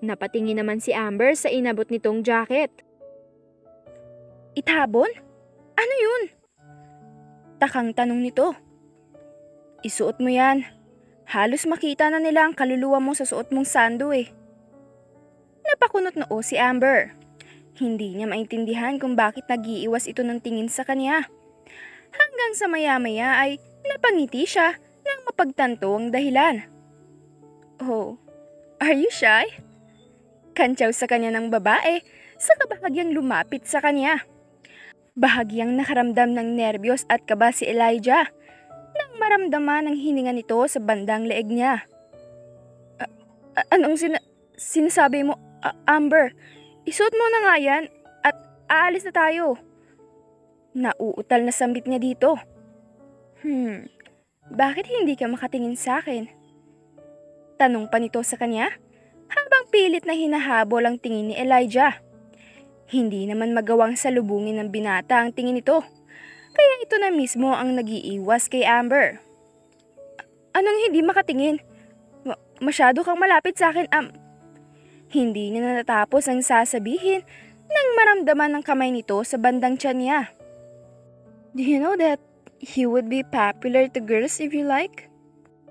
Napatingin naman si Amber sa inabot nitong jacket. Itabon? Ano yun? Takang tanong nito. Isuot mo yan. Halos makita na nila ang kaluluwa mo sa suot mong sando eh. Napakunot noo si Amber. Hindi niya maintindihan kung bakit nag-iiwas ito ng tingin sa kanya. Hanggang sa maya-maya ay napangiti siya nang mapagtanto ang dahilan. Oh, are you shy? Kantsaw sa kanya ng babae sa kabahagyang lumapit sa kanya. Bahagyang nakaramdam ng nerbiyos at kaba si Elijah nang maramdaman ang hininga nito sa bandang leeg niya. Anong sinasabi mo, Amber? Isuot mo na nga yan at aalis na tayo. Nauutal na sambit niya dito. Bakit hindi ka makatingin sa akin? Tanong pa nito sa kanya habang pilit na hinahabol ang tingin ni Elijah. Hindi naman magawang salubungin ng binata ang tingin nito, kaya ito na mismo ang nag-iiwas kay Amber. Anong hindi makatingin? Masyado kang malapit sa akin, Hindi niya natapos ang sasabihin nang maramdaman ng kamay nito sa bandang tiyan niya. Do you know that you would be popular to girls if you like?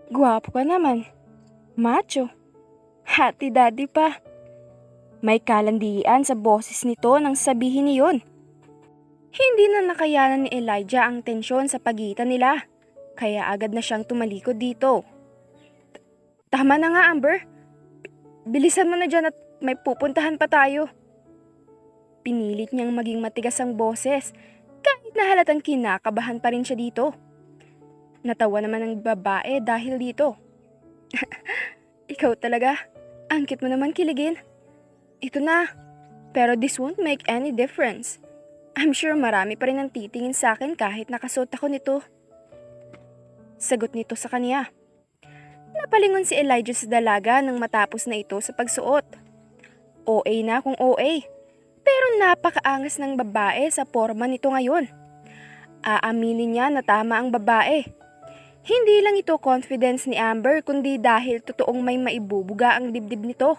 Gwapo ka naman. Macho. Hati daddy pa. May kalandian sa boses nito nang sabihin niyon. Hindi na nakayanan ni Elijah ang tensyon sa pagitan nila, kaya agad na siyang tumalikod dito. Tama na nga, Amber. Bilisan mo na dyan at may pupuntahan pa tayo. Pinilit niyang maging matigas ang boses, kahit na halatang kinakabahan pa rin siya dito. Natawa naman ang babae dahil dito. Ikaw talaga, angkit mo naman kiligin. Ito na, pero this won't make any difference. I'm sure marami pa rin ang titingin sa akin kahit nakasuot ako nito. Sagot nito sa kanya. Napalingon si Elijah sa dalaga nang matapos na ito sa pagsuot. OA na kung OA, pero napakaangas ng babae sa forma nito ngayon. Aaminin niya na tama ang babae. Hindi lang ito confidence ni Amber kundi dahil totoong may maibubuga ang dibdib nito.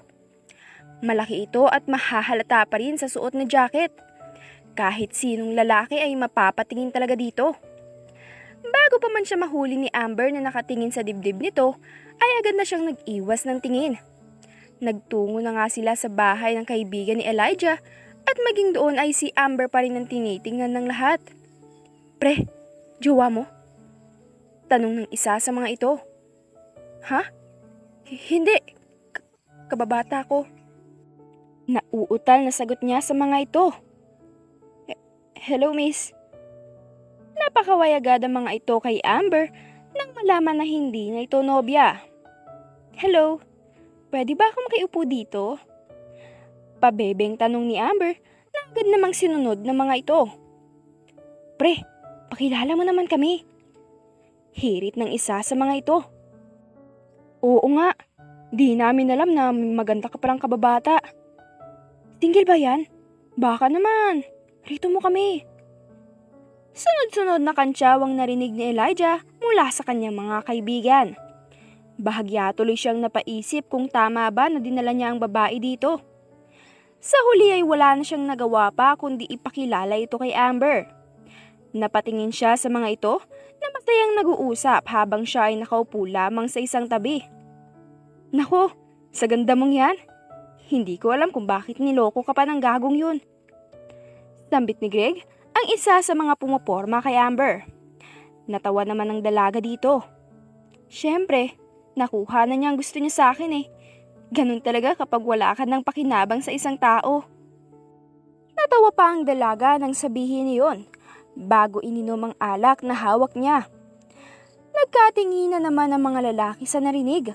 Malaki ito at mahahalata pa rin sa suot na jacket. Kahit sinong lalaki ay mapapatingin talaga dito. Bago pa man siya mahuli ni Amber na nakatingin sa dibdib nito, ay agad na siyang nag-iwas ng tingin. Nagtungo na nga sila sa bahay ng kaibigan ni Elijah at maging doon ay si Amber pa rin ang tinitingnan ng lahat. Pre, jowa mo? Tanong ng isa sa mga ito. Ha? Hindi. Kababata ko. Nauutal na sagot niya sa mga ito. Hello, miss. Napakaway agad ang mga ito kay Amber nang malaman na hindi na ito nobya. Hello, pwede ba akong makiupo dito? Pabebeng tanong ni Amber na agad namang sinunod ng mga ito. Pre, pakilala mo naman kami. Hirit ng isa sa mga ito. Oo nga, di namin alam na maganda ka palang kababata. Single ba yan? Baka naman. Rito mo kami. Sunod-sunod na kantsawang narinig ni Elijah mula sa kanyang mga kaibigan. Bahagya tuloy siyang napaisip kung tama ba na dinala niya ang babae dito. Sa huli ay wala na siyang nagawa pa kundi ipakilala ito kay Amber. Napatingin siya sa mga ito na masayang nag-uusap habang siya ay nakaupo lamang sa isang tabi. Nako, sa ganda mong yan. Hindi ko alam kung bakit niloko ka pa ng gagong yun. Sambit ni Greg, ang isa sa mga pumaporma kay Amber. Natawa naman ang dalaga dito. Siyempre, nakuha na niya ang gusto niya sa akin eh. Ganun talaga kapag wala ka ng pakinabang sa isang tao. Natawa pa ang dalaga nang sabihin niyon, bago ininom ang alak na hawak niya. Nagkatinginan naman ang mga lalaki sa narinig.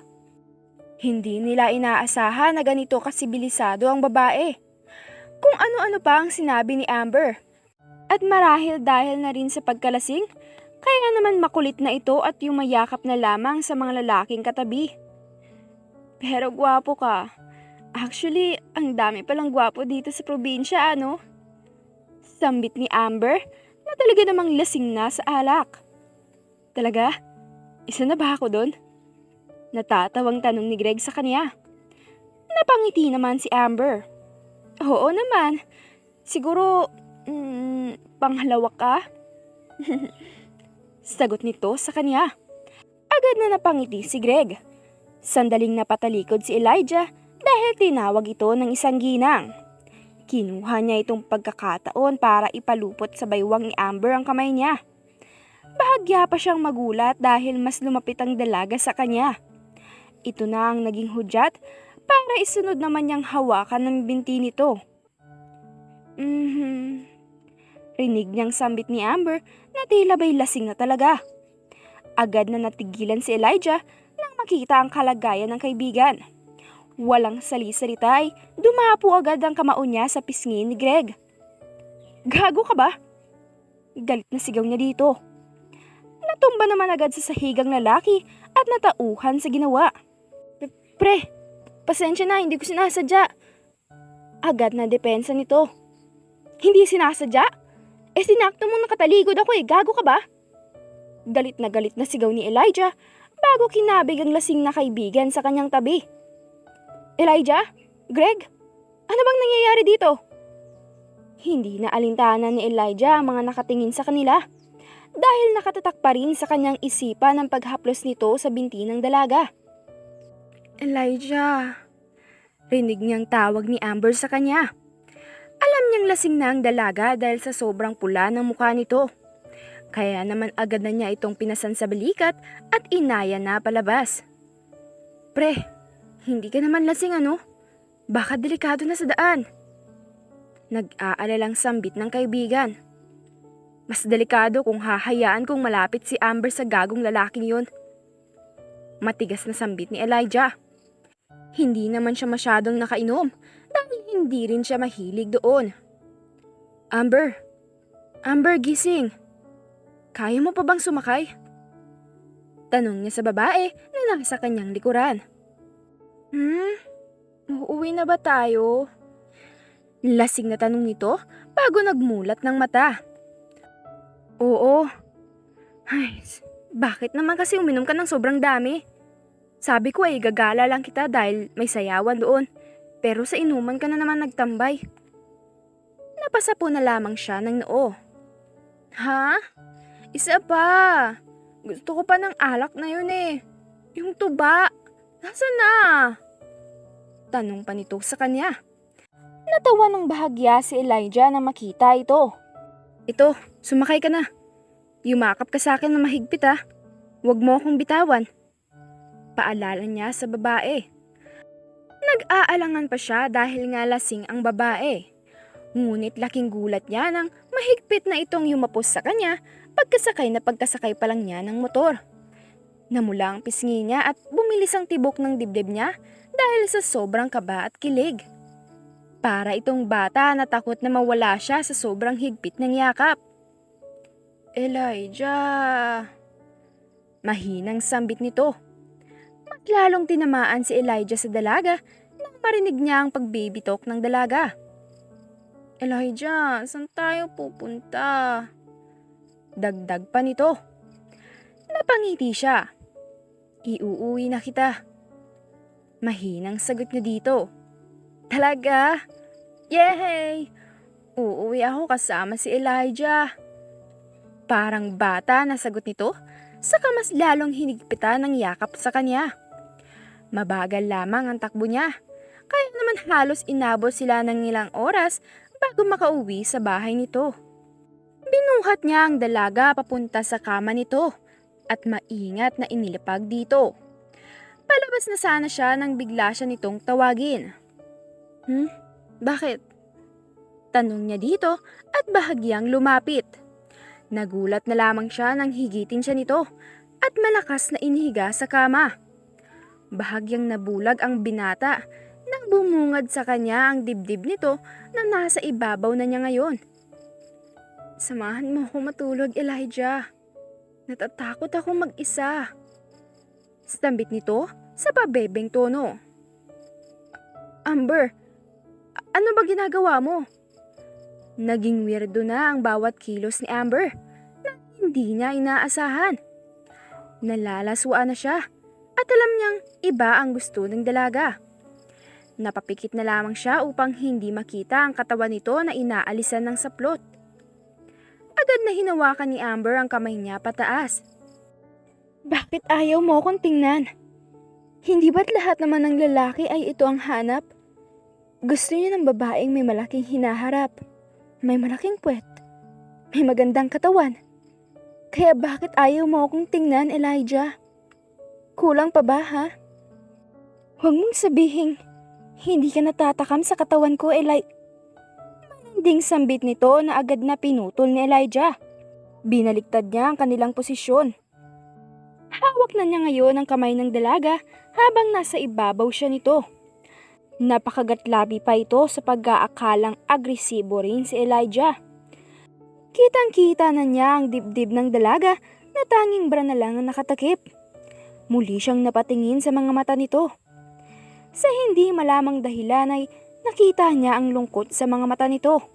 Hindi nila inaasahan na ganito kasibilisado ang babae. Kung ano-ano pa ang sinabi ni Amber. At marahil dahil na rin sa pagkalasing, kaya naman makulit na ito at yumayakap na lamang sa mga lalaking katabi. Pero gwapo ka. Actually, ang dami palang gwapo dito sa probinsya, ano? Sambit ni Amber na talaga namang lasing na sa alak. Talaga? Isa na ba ako doon? Natatawang tanong ni Greg sa kanya. Napangiti naman si Amber. Oo naman. Siguro, panghalawa ka? Sagot nito sa kanya. Agad na napangiti si Greg. Sandaling napatalikod si Elijah dahil tinawag ito ng isang ginang. Kinuha niya itong pagkakataon para ipalupot sa baywang ni Amber ang kamay niya. Bahagya pa siyang magulat dahil mas lumapit ang dalaga sa kanya. Ito na ang naging hudyat para isunod naman niyang hawakan ng binti nito. Rinig niyang sambit ni Amber na tila ba'y lasing na talaga. Agad na natigilan si Elijah nang makita ang kalagayan ng kaibigan. Walang sali-salita ay dumapo agad ang kamao niya sa pisngi ni Greg. Gago ka ba? Galit na sigaw niya dito. Natumba naman agad sa sahigang lalaki at natauhan sa ginawa. Pre, pasensya na, hindi ko sinasadya. Agad na depensa nito. Hindi sinasadya? Sinakto mong nakataligod ako gago ka ba? Galit na sigaw ni Elijah bago kinabig ang lasing na kaibigan sa kanyang tabi. Elijah? Greg? Ano bang nangyayari dito? Hindi na alintanan ni Elijah ang mga nakatingin sa kanila dahil nakatatak pa rin sa kanyang isipan ang paghaplos nito sa binti ng dalaga. Elijah, rinig niyang tawag ni Amber sa kanya. Alam niyang lasing na ang dalaga dahil sa sobrang pula ng mukha nito. Kaya naman agad na niya itong pinasan sa balikat at inaya na palabas. Pre, hindi ka naman lasing ano? Baka delikado na sa daan. Nag-aalalang sambit ng kaibigan. Mas delikado kung hahayaan kong malapit si Amber sa gagong lalaking yun. Matigas na sambit ni Elijah. Hindi naman siya masyadong nakainom dahil hindi rin siya mahilig doon. Amber, gising. Kaya mo pa bang sumakay? Tanong niya sa babae na nasa kanyang likuran. Uuwi na ba tayo? Lasing na tanong nito bago nagmulat ng mata. Oo. Ay, bakit naman kasi uminom ka ng sobrang dami? Sabi ko gagala lang kita dahil may sayawan doon. Pero sa inuman ka na naman nagtambay. Napasa po na lamang siya ng noo. Ha? Isa pa. Gusto ko pa ng alak na yun Yung tuba. Nasaan na? Tanong pa nito sa kanya. Natawa ng bahagya si Elijah na makita ito. Ito, sumakay ka na. Yumakap ka sa akin na mahigpit Huwag mo akong bitawan. Paalala niya sa babae. Nag-aalangan pa siya dahil nga lasing ang babae. Ngunit laking gulat niya nang mahigpit na itong yumapos sa kanya pagkasakay pa lang niya ng motor. Namula ang pisngi niya at bumilis ang tibok ng dibdib niya dahil sa sobrang kaba at kilig. Para itong bata na takot na mawala siya sa sobrang higpit ng yakap. Elijah! Mahinang sambit nito. Mas lalong tinamaan si Elijah sa dalaga nang marinig niya ang pagbibitok ng dalaga. Elijah, saan tayo pupunta? Dagdag pa nito. Napangiti siya. Iuuwi na kita. Mahinang sagot niya dito. Talaga? Yay! Uuwi ako kasama si Elijah. Parang bata na sagot nito, saka mas lalong hinigpitan ng yakap sa kanya. Mabagal lamang ang takbo niya, kaya naman halos inabot sila ng ilang oras bago makauwi sa bahay nito. Binuhat niya ang dalaga papunta sa kama nito at maingat na inilipag dito. Palabas na sana siya nang bigla siya nitong tawagin. Bakit? Tanong niya dito at bahagyang lumapit. Nagulat na lamang siya nang higitin siya nito at malakas na inihiga sa kama. Bahagyang nabulag ang binata nang bumungad sa kanya ang dibdib nito na nasa ibabaw na niya ngayon. Samahan mo ako matulog, Elijah. Natatakot ako mag-isa. Sambit nito sa pabebeng tono. Amber, ano ba ginagawa mo? Naging weirdo na ang bawat kilos ni Amber na hindi niya inaasahan. Nalalaswaan na siya at alam niyang iba ang gusto ng dalaga. Napapikit na lamang siya upang hindi makita ang katawan nito na inaalisan ng saplot. Agad na hinawakan ni Amber ang kamay niya pataas. Bakit ayaw mo akong tingnan? Hindi ba't lahat naman ng lalaki ay ito ang hanap? Gusto niya ng babaeng may malaking hinaharap, may malaking puwet, may magandang katawan. Kaya bakit ayaw mo akong tingnan, Elijah? Kulang pa ba, ha? Huwag mong sabihin, hindi ka natatakam sa katawan ko, Elijah. Mananding sambit nito na agad na pinutol ni Elijah. Binaliktad niya ang kanilang posisyon. Hawak na niya ngayon ang kamay ng dalaga habang nasa ibabaw siya nito. Napakagatlabi pa ito sa pag-aakalang agresibo rin si Elijah. Kitang-kita na niya ang dibdib ng dalaga na tanging bra na lang ang nakatakip. Muli siyang napatingin sa mga mata nito. Sa hindi malamang dahilan ay nakita niya ang lungkot sa mga mata nito.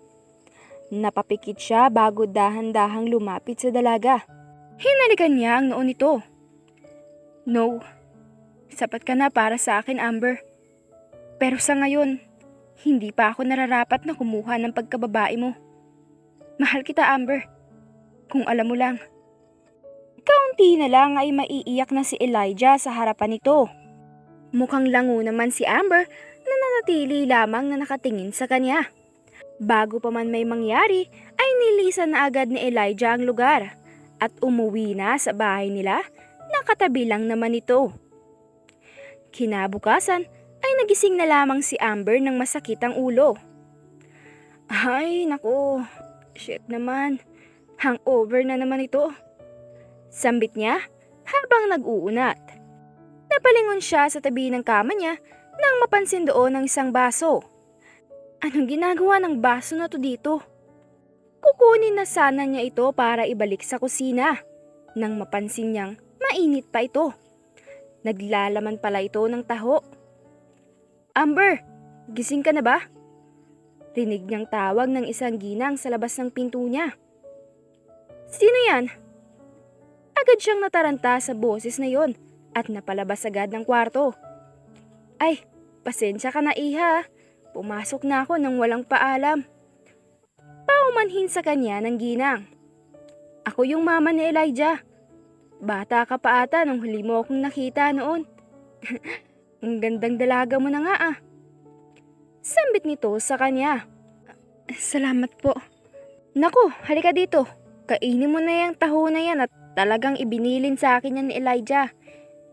Napapikit siya bago dahan-dahang lumapit sa dalaga. Hinalikan niya ang noon nito. No, sapat ka na para sa akin, Amber. Pero sa ngayon, hindi pa ako nararapat na kumuha ng pagkababae mo. Mahal kita, Amber. Kung alam mo lang. Kaunti na lang ay maiiyak na si Elijah sa harapan nito. Mukhang lango naman si Amber na nanatili lamang na nakatingin sa kanya. Bago pa man may mangyari, ay nilisan na agad ni Elijah ang lugar at umuwi na sa bahay nila. Nakatabi lang naman ito. Kinabukasan ay nagising na lamang si Amber ng masakit ang ulo. Ay, naku. Shit naman. Hangover na naman ito. Sambit niya habang nag-uunat. Napalingon siya sa tabi ng kama niya nang mapansin doon ang isang baso. Anong ginagawa ng baso na to dito? Kukunin na sana niya ito para ibalik sa kusina. Nang mapansin niyang mainit pa ito. Naglalaman pala ito ng taho. Amber, gising ka na ba? Rinig niyang tawag ng isang ginang sa labas ng pinto niya. Sino yan? Agad siyang nataranta sa boses na yon at napalabas agad ng kwarto. Ay, pasensya ka na, iha. Pumasok na ako nang walang paalam. Paumanhin sa kanya ng ginang. Ako yung mama ni Elijah. Bata ka pa ata nung huli mo akong nakita noon. Ang gandang dalaga mo na nga ah. Sambit nito sa kanya. Salamat po. Naku, halika dito. Kainin mo na yung taho na yan at talagang ibinilin sa akin yan ni Elijah.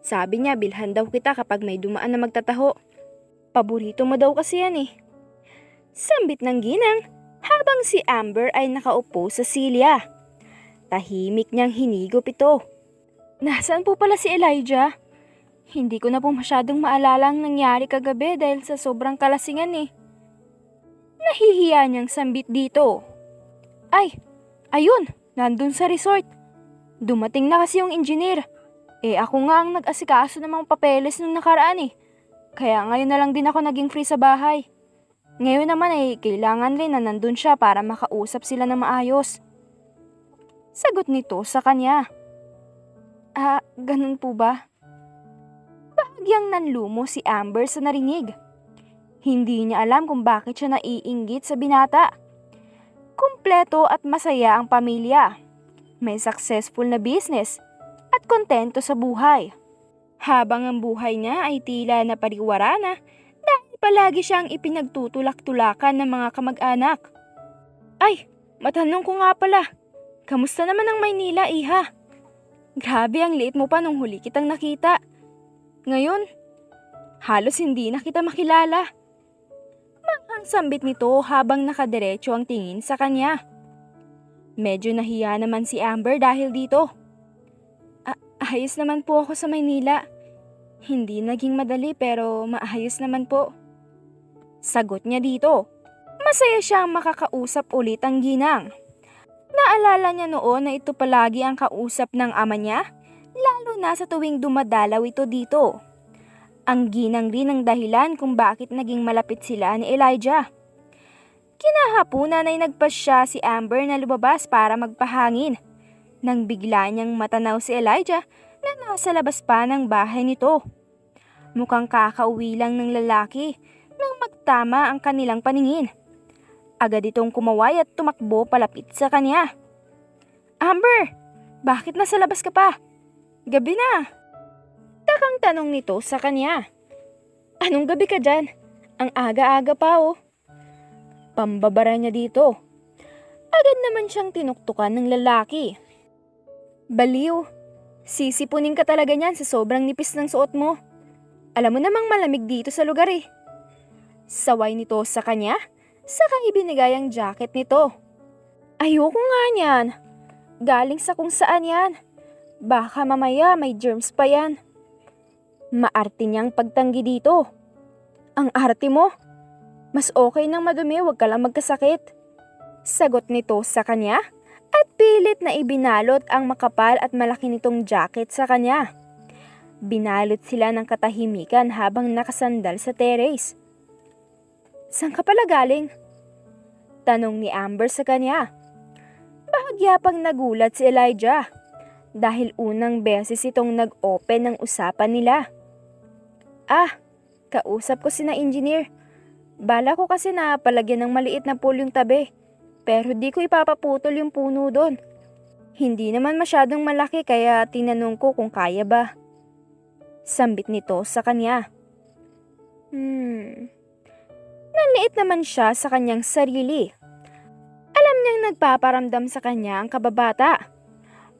Sabi niya bilhan daw kita kapag may dumaan na magtataho. Paborito mo daw kasi yan eh. Sambit ng ginang habang si Amber ay nakaupo sa silya. Tahimik niyang hinigop ito. Nasaan po pala si Elijah? Hindi ko na po masyadong maalala ang nangyari kagabi dahil sa sobrang kalasingan eh. Nahihiya niyang sambit dito. Ay, ayun, nandun sa resort. Dumating na kasi yung engineer. Eh ako nga ang nag-asikaso ng mga papeles nung nakaraan eh. Kaya ngayon na lang din ako naging free sa bahay. Ngayon naman ay kailangan rin na nandun siya para makausap sila ng maayos. Sagot nito sa kanya. Ah, ganun po ba? Bahagyang nanlumo si Amber sa narinig. Hindi niya alam kung bakit siya naiinggit sa binata. Kumpleto at masaya ang pamilya. may successful na business, at kontento sa buhay. Habang ang buhay niya ay tila napariwara na dahil palagi siyang ipinagtutulak-tulakan ng mga kamag-anak. Ay, matanong ko nga pala, kamusta naman ang Maynila, iha? Grabe, ang liit mo pa nung huli kitang nakita. Ngayon, halos hindi na kita makilala. Ang sambit nito habang nakadiretso ang tingin sa kanya. Medyo nahiya naman si Amber dahil dito. Ayos naman po ako sa Maynila. Hindi naging madali pero maayos naman po. Sagot niya dito. Masaya siyang makakausap ulit ang ginang. Naalala niya noon na ito palagi ang kausap ng ama niya, lalo na sa tuwing dumadalaw ito dito. Ang ginang rin ang dahilan kung bakit naging malapit sila ni Elijah. Kinahapunan ay nagpasya si Amber na lumabas para magpahangin. Nang bigla niyang matanaw si Elijah na nasa labas pa ng bahay nito. Mukhang kakauwi lang ng lalaki nang magtama ang kanilang paningin. Agad itong kumaway at tumakbo palapit sa kanya. Amber, bakit nasa labas ka pa? Gabi na. Takang tanong nito sa kanya. Anong gabi ka dyan? Ang aga-aga pa oh. Pambabara niya dito. Agad naman siyang tinuktukan ng lalaki. Baliw, sisipunin ka talaga niyan sa sobrang nipis ng suot mo. Alam mo namang malamig dito sa lugar eh. Saway nito sa kanya, saka ibinigay ang jacket nito. Ayoko nga niyan. Galing sa kung saan yan. Baka mamaya may germs pa yan. Maarte niyang pagtanggi dito. Ang arte mo? Mas okay nang madumi, wag ka lang magkasakit. Sagot nito sa kanya at pilit na ibinalot ang makapal at malaki nitong jacket sa kanya. Binalot sila ng katahimikan habang nakasandal sa terrace. Saan ka pala galing? Tanong ni Amber sa kanya. Bahagya pang nagulat si Elijah dahil unang beses itong nag-open ng usapan nila. Kausap ko sina engineer. Bala ko kasi na palagyan ng maliit na pool yung tabi, pero di ko ipapaputol yung puno doon. Hindi naman masyadong malaki kaya tinanong ko kung kaya ba. Sambit nito sa kanya. Naliit naman siya sa kanyang sarili. Alam niyang nagpaparamdam sa kanya ang kababata.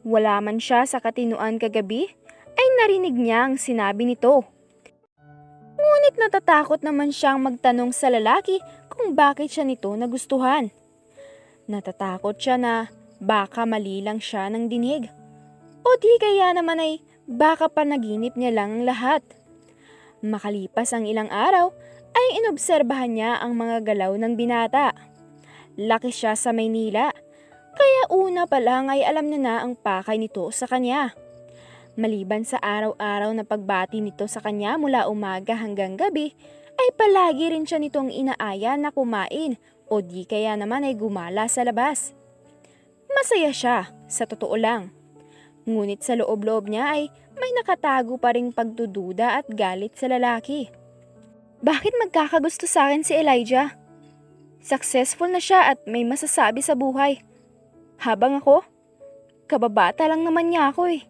Wala man siya sa katinuan kagabi, ay narinig niya ang sinabi nito. Ngunit natatakot naman siyang magtanong sa lalaki kung bakit siya nito nagustuhan. Natatakot siya na baka mali lang siya ng dinig. O di kaya naman ay baka panaginip niya lang ang lahat. Makalipas ang ilang araw ay inobserbahan niya ang mga galaw ng binata. Laki siya sa Maynila, kaya una pa lang ay alam niya na ang pakay nito sa kanya. Maliban sa araw-araw na pagbati nito sa kanya mula umaga hanggang gabi, ay palagi rin siya nitong inaaya na kumain o di kaya naman ay gumala sa labas. Masaya siya, sa totoo lang. Ngunit sa loob-loob niya ay may nakatago pa ring pagdududa at galit sa lalaki. Bakit magkakagusto sa akin si Elijah? Successful na siya at may masasabi sa buhay. Habang ako, kababata lang naman niya ako eh.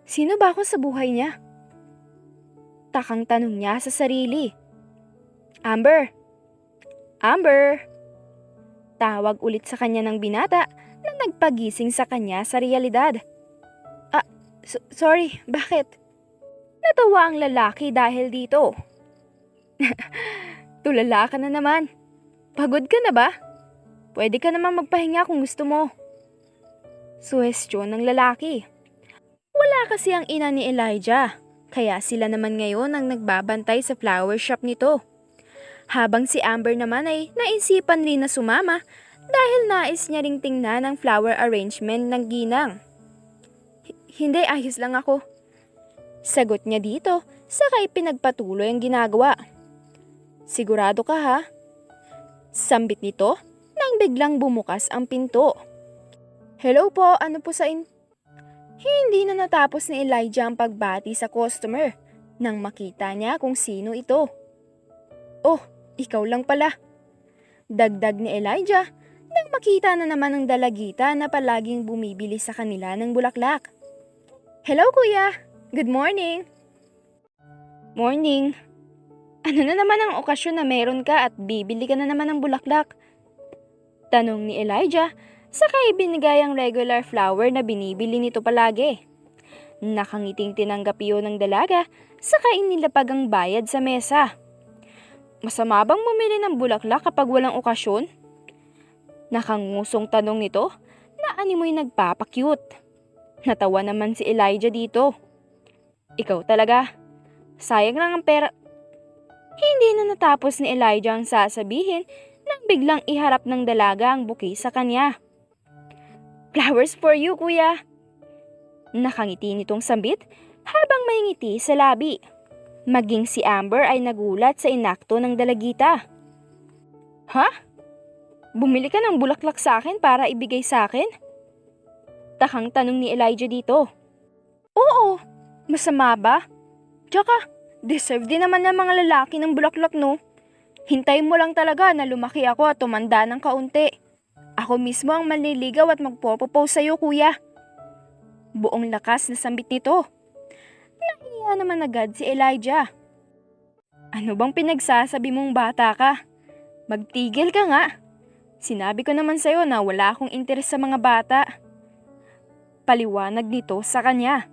Sino ba ako sa buhay niya? Takang tanong niya sa sarili. Amber! Amber! Tawag ulit sa kanya ng binata na nagpagising sa kanya sa realidad. Sorry, bakit? Natawa ang lalaki dahil dito. Tulala ka na naman. Pagod ka na ba? Pwede ka naman magpahinga kung gusto mo. Suwestyon ng lalaki. Wala kasi ang ina ni Elijah, kaya sila naman ngayon ang nagbabantay sa flower shop nito. Habang si Amber naman ay naisipan rin na sumama dahil nais niya ring tingnan ang flower arrangement ng ginang. Hindi, ayos lang ako. Sagot niya dito, sakay pinagpatuloy ang ginagawa. Sigurado ka ha? Sambit nito nang biglang bumukas ang pinto. Hello po, ano po sa Hindi na natapos ni Elijah ang pagbati sa customer nang makita niya kung sino ito. Oh, ikaw lang pala. Dagdag ni Elijah nang makita na naman ng dalagita na palaging bumibili sa kanila ng bulaklak. "Hello kuya, good morning." "Morning. Ano na naman ang okasyon na meron ka at bibili ka na naman ng bulaklak?" Tanong ni Elijah, saka ibinigay ang regular flower na binibili nito palagi. Nakangiting tinanggap iyon ng dalaga, saka inilapag ang bayad sa mesa. "Masama bang bumili ng bulaklak kapag walang okasyon?" Nakangusong tanong nito na animoy nagpapakyut. Natawa naman si Elijah dito. "Ikaw talaga. Sayang lang ang pera." Hindi na natapos ni Elijah ang sasabihin nang biglang iharap ng dalaga ang buki sa kanya. "Flowers for you, kuya." Nakangiti nitong sambit habang may ngiti sa labi. Maging si Amber ay nagulat sa inakto ng dalagita. "Ha? Bumili ka ng bulaklak sa akin para ibigay sa akin?" Takang tanong ni Elijah dito. "Oo, masama ba? Tsaka, deserve din naman ng mga lalaki ng bulaklak, no? Hintayin mo lang talaga na lumaki ako at tumanda ng kaunti. Ako mismo ang manliligaw at magpropose sa'yo, kuya." Buong lakas na sambit nito. Nahiya naman agad si Elijah. "Ano bang pinagsasabi mong bata ka? Magtigil ka nga. Sinabi ko naman sa'yo na wala akong interes sa mga bata." Paliwanag nito sa kanya.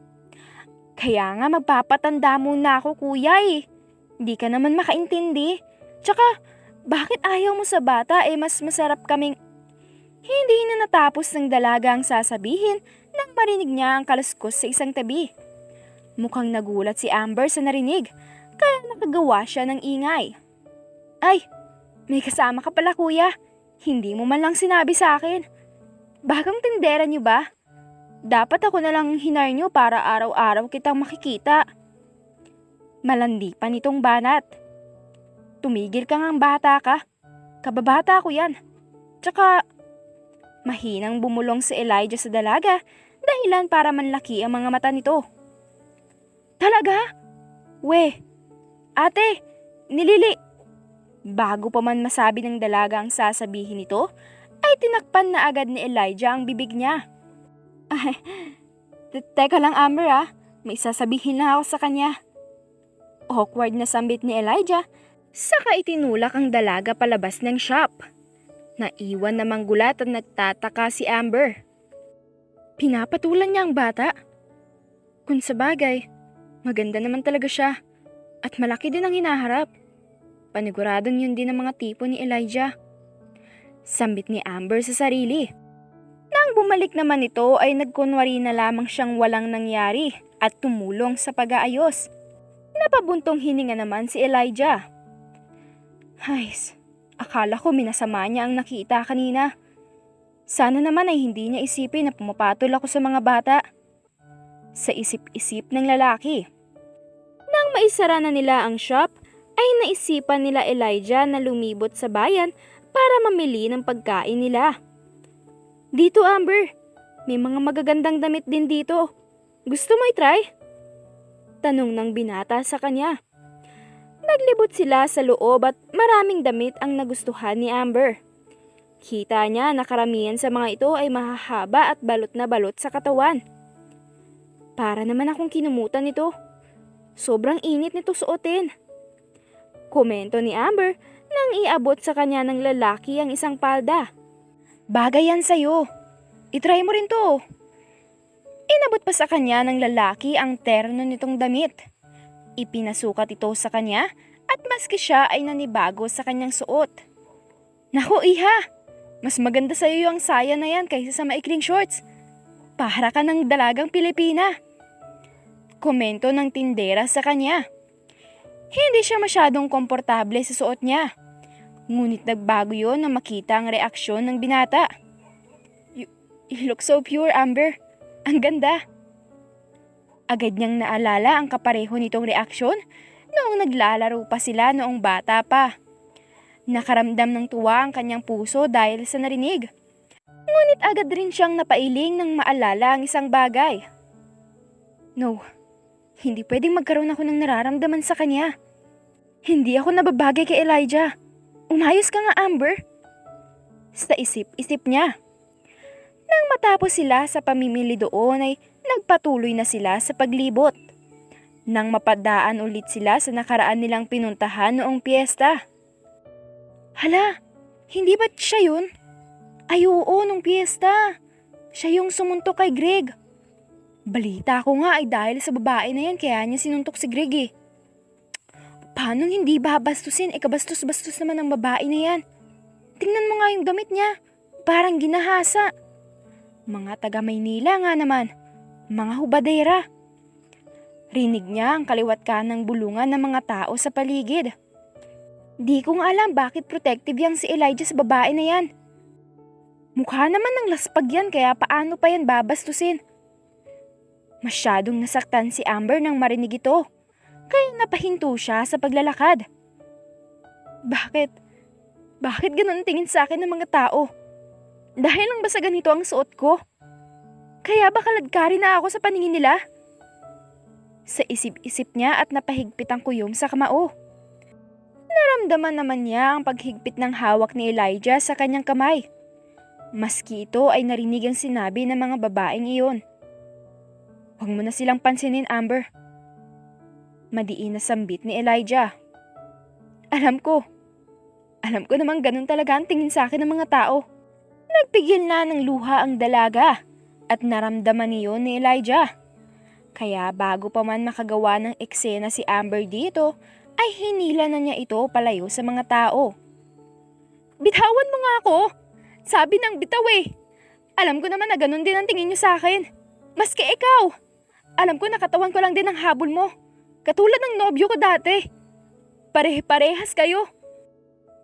"Kaya nga magpapatanda muna ako, kuya eh. Hindi ka naman makaintindi. Tsaka, bakit ayaw mo sa bata mas masarap kaming..." Hindi na natapos ng dalaga ang sasabihin nang marinig niya ang kaluskos sa isang tabi. Mukhang nagulat si Amber sa narinig, kaya nakagawa siya ng ingay. "Ay, may kasama ka pala kuya. Hindi mo man lang sinabi sa akin. Bagong tindera niyo ba? Dapat ako na lang hinar niyo para araw-araw kitang makikita." Malandi pa nitong banat. "Tumigil ka ngang bata ka. Kababata ko yan. Tsaka..." Mahinang bumulong si Elijah sa dalaga dahilan para manlaki ang mga mata nito. "Talaga? We, ate, nilili..." Bago pa man masabi ng dalaga ang sasabihin nito, ay tinakpan na agad ni Elijah ang bibig niya. "Ay, teka lang Amber ah, may sasabihin lang ako sa kanya." Awkward na sambit ni Elijah, saka itinulak ang dalaga palabas ng shop. Naiwan na manggulat at nagtataka si Amber. Pinapatulan niya ang bata? Kung sabagay, maganda naman talaga siya at malaki din ang hinaharap. Paniguradong yun din ang mga tipo ni Elijah. Sambit ni Amber sa sarili. Nang bumalik naman ito ay nagkunwari na lamang siyang walang nangyari at tumulong sa pag-aayos. Napabuntong hininga naman si Elijah. "Hays, akala ko minasama niya ang nakita kanina. Sana naman ay hindi niya isipin na pumapatol ako sa mga bata." Sa isip-isip ng lalaki. Nang maisara na nila ang shop, ay naisipan nila Elijah na lumibot sa bayan para mamili ng pagkain nila. "Dito Amber, may mga magagandang damit din dito. Gusto mo i-try?" Tanong ng binata sa kanya. Naglibot sila sa loob at maraming damit ang nagustuhan ni Amber. Kita niya na karamihan sa mga ito ay mahahaba at balot na balot sa katawan. "Para naman akong kinumutan nito. Sobrang init nito suotin." Komento ni Amber nang iabot sa kanya ng lalaki ang isang palda. "Bagay yan sa'yo. I-try mo rin to." Inabot pa sa kanya ng lalaki ang terno nitong damit. Ipinasukat ito sa kanya at maski siya ay nanibago sa kanyang suot. "Naku iha, mas maganda sa iyo ang saya na yan kaysa sa maikling shorts. Para ka ng dalagang Pilipina." Komento ng tindera sa kanya. Hindi siya masyadong komportable sa suot niya. Ngunit nagbago yon na makita ang reaksyon ng binata. You look so pure, Amber. Ang ganda." Agad niyang naalala ang kapareho nitong reaksyon noong naglalaro pa sila noong bata pa. Nakaramdam ng tuwa ang kanyang puso dahil sa narinig. Ngunit agad rin siyang napailing nang maalala ang isang bagay. No, hindi pwedeng magkaroon ako ng nararamdaman sa kanya. Hindi ako nababagay kay Elijah. Umayos ka nga, Amber. sa isip-isip niya. Nang matapos sila sa pamimili doon ay nagpatuloy na sila sa paglibot. Nang mapadaan ulit sila sa nakaraan nilang pinuntahan noong piyesta. Hala, hindi ba siya yun? Ay oo, nung piyesta. Siya yung sumuntok kay Greg. Balita ko nga ay dahil sa babae na yan kaya niya sinuntok si Greg eh. Paano hindi babastusin? Kabastos-bastos naman ang babae na yan. Tingnan mo nga yung damit niya. Parang ginahasa. Mga taga Maynila nga naman. Mga hubadera. Rinig niya ang kaliwat kanang bulungan ng mga tao sa paligid. Di ko nga alam bakit protective yang si Elijah sa babae na yan. Mukha naman ng laspag yan kaya paano pa yan babastusin? Masyadong nasaktan si Amber nang marinig ito. Kaya napahinto siya sa paglalakad. Bakit? Bakit ganun tingin sa akin ng mga tao? Dahil lang ba sa ganito ang suot ko? Kaya ba kaladkari na ako sa paningin nila? Sa isip-isip niya at napahigpit ang kuyom sa kamao. Naramdaman naman niya ang paghigpit ng hawak ni Elijah sa kanyang kamay. Maski ito ay narinig ang sinabi ng mga babaeng iyon. Huwag mo na silang pansinin, Amber. Madiin na sambit ni Elijah. Alam ko namang ganun talaga ang tingin sa akin ng mga tao. Nagpigil na ng luha ang dalaga at naramdaman niyon ni Elijah. Kaya bago pa man makagawa ng eksena si Amber dito, ay hinila na niya ito palayo sa mga tao. Bitawan mo nga ako! Sabi ng bitaw eh. Alam ko naman na ganun din ang tingin niyo sa akin. Maski ikaw. Alam ko nakatawan ko lang din ang habol mo. Katulad ng nobyo ko dati. Pare-parehas kayo.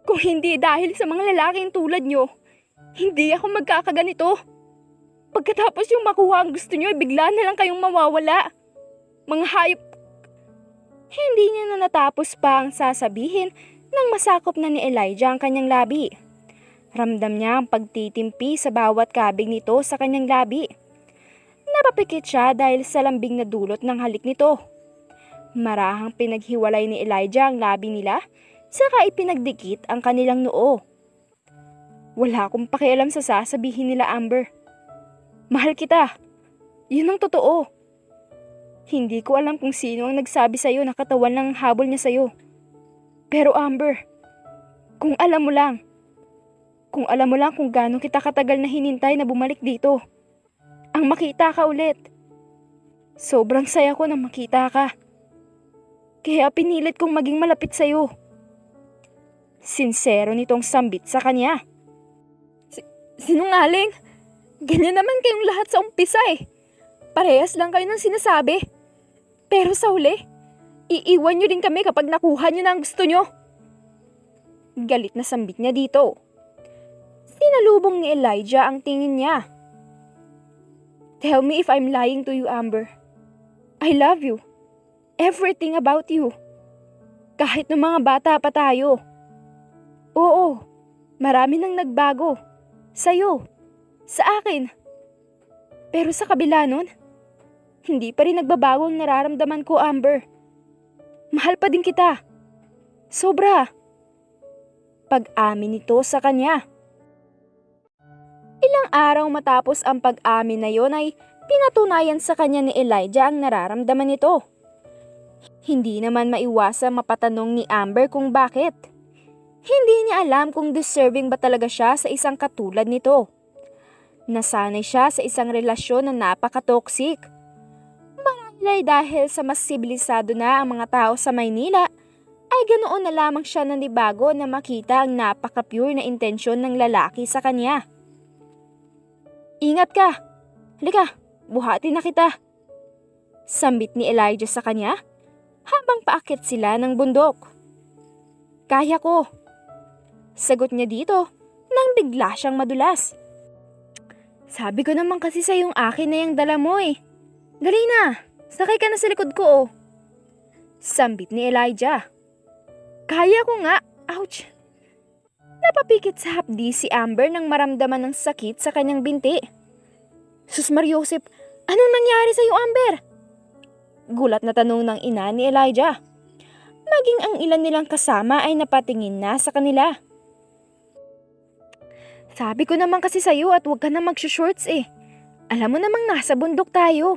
Kung hindi dahil sa mga lalaking tulad niyo, hindi ako magkakaganito. Pagkatapos yung makuha ang gusto niyo, bigla na lang kayong mawawala. Mga hayop. Hindi niya na natapos pa ang sasabihin nang masakop na ni Elijah ang kanyang labi. Ramdam niya ang pagtitimpi sa bawat kabig nito sa kanyang labi. Napapikit siya dahil sa lambing na dulot ng halik nito. Marahang pinaghiwalay ni Elijah ang labi nila, saka ipinagdikit ang kanilang noo. Wala akong pakialam sa sasabihin nila, Amber. Mahal kita. Yun ang totoo. Hindi ko alam kung sino ang nagsabi sa'yo na katawan lang ang habol niya sa'yo. Pero Amber, kung alam mo lang kung gaano kita katagal na hinintay na bumalik dito. Ang makita ka ulit. Sobrang saya ko na makita ka. Kaya pinilit kong maging malapit sa'yo. Sinsero nitong sambit sa kanya. Sinungaling? Ganyan naman kayong lahat sa umpisa eh. Parehas lang kayo ng sinasabi. Pero sa huli, iiwan nyo din kami kapag nakuha nyo na ang gusto nyo. Galit na sambit niya dito. Sinalubong ni Elijah ang tingin niya. Tell me if I'm lying to you, Amber. I love you. Everything about you. Kahit ng mga bata pa tayo. Oo, marami nang nagbago. Sa'yo. Sa akin. Pero sa kabila nun, hindi pa rin nagbabago ang nararamdaman ko, Amber. Mahal pa din kita. Sobra. Pag-amin nito sa kanya. Ilang araw matapos ang pag-amin na yon ay pinatunayan sa kanya ni Elijah ang nararamdaman nito. Hindi naman maiwasang mapatanong ni Amber kung bakit. Hindi niya alam kung deserving ba talaga siya sa isang katulad nito. Nasanay siya sa isang relasyon na napaka-toxic. Marahil ay dahil sa mas sibilisado na ang mga tao sa Maynila, ay ganoon na lamang siya nanibago na makita ang napaka-pure na intensyon ng lalaki sa kanya. Ingat ka! Halika, buhatin na kita! Sambit ni Elijah sa kanya habang paakyat sila ng bundok. Kaya ko! Sagot niya dito nang bigla siyang madulas. Sabi ko naman kasi sa yung akin na yung dala mo eh. Dali na, sakay ka na sa likod ko oh. Sambit ni Elijah. Kaya ko nga, ouch! Napapikit sa hapdi si Amber nang maramdaman ng sakit sa kanyang binti. Sus Mariosep, anong nangyari sa'yo, Amber? Gulat na tanong ng ina ni Elijah. Maging ang ilan nilang kasama ay napatingin na sa kanila. Sabi ko naman kasi sa'yo at huwag ka na mag-shorts eh. Alam mo namang nasa bundok tayo.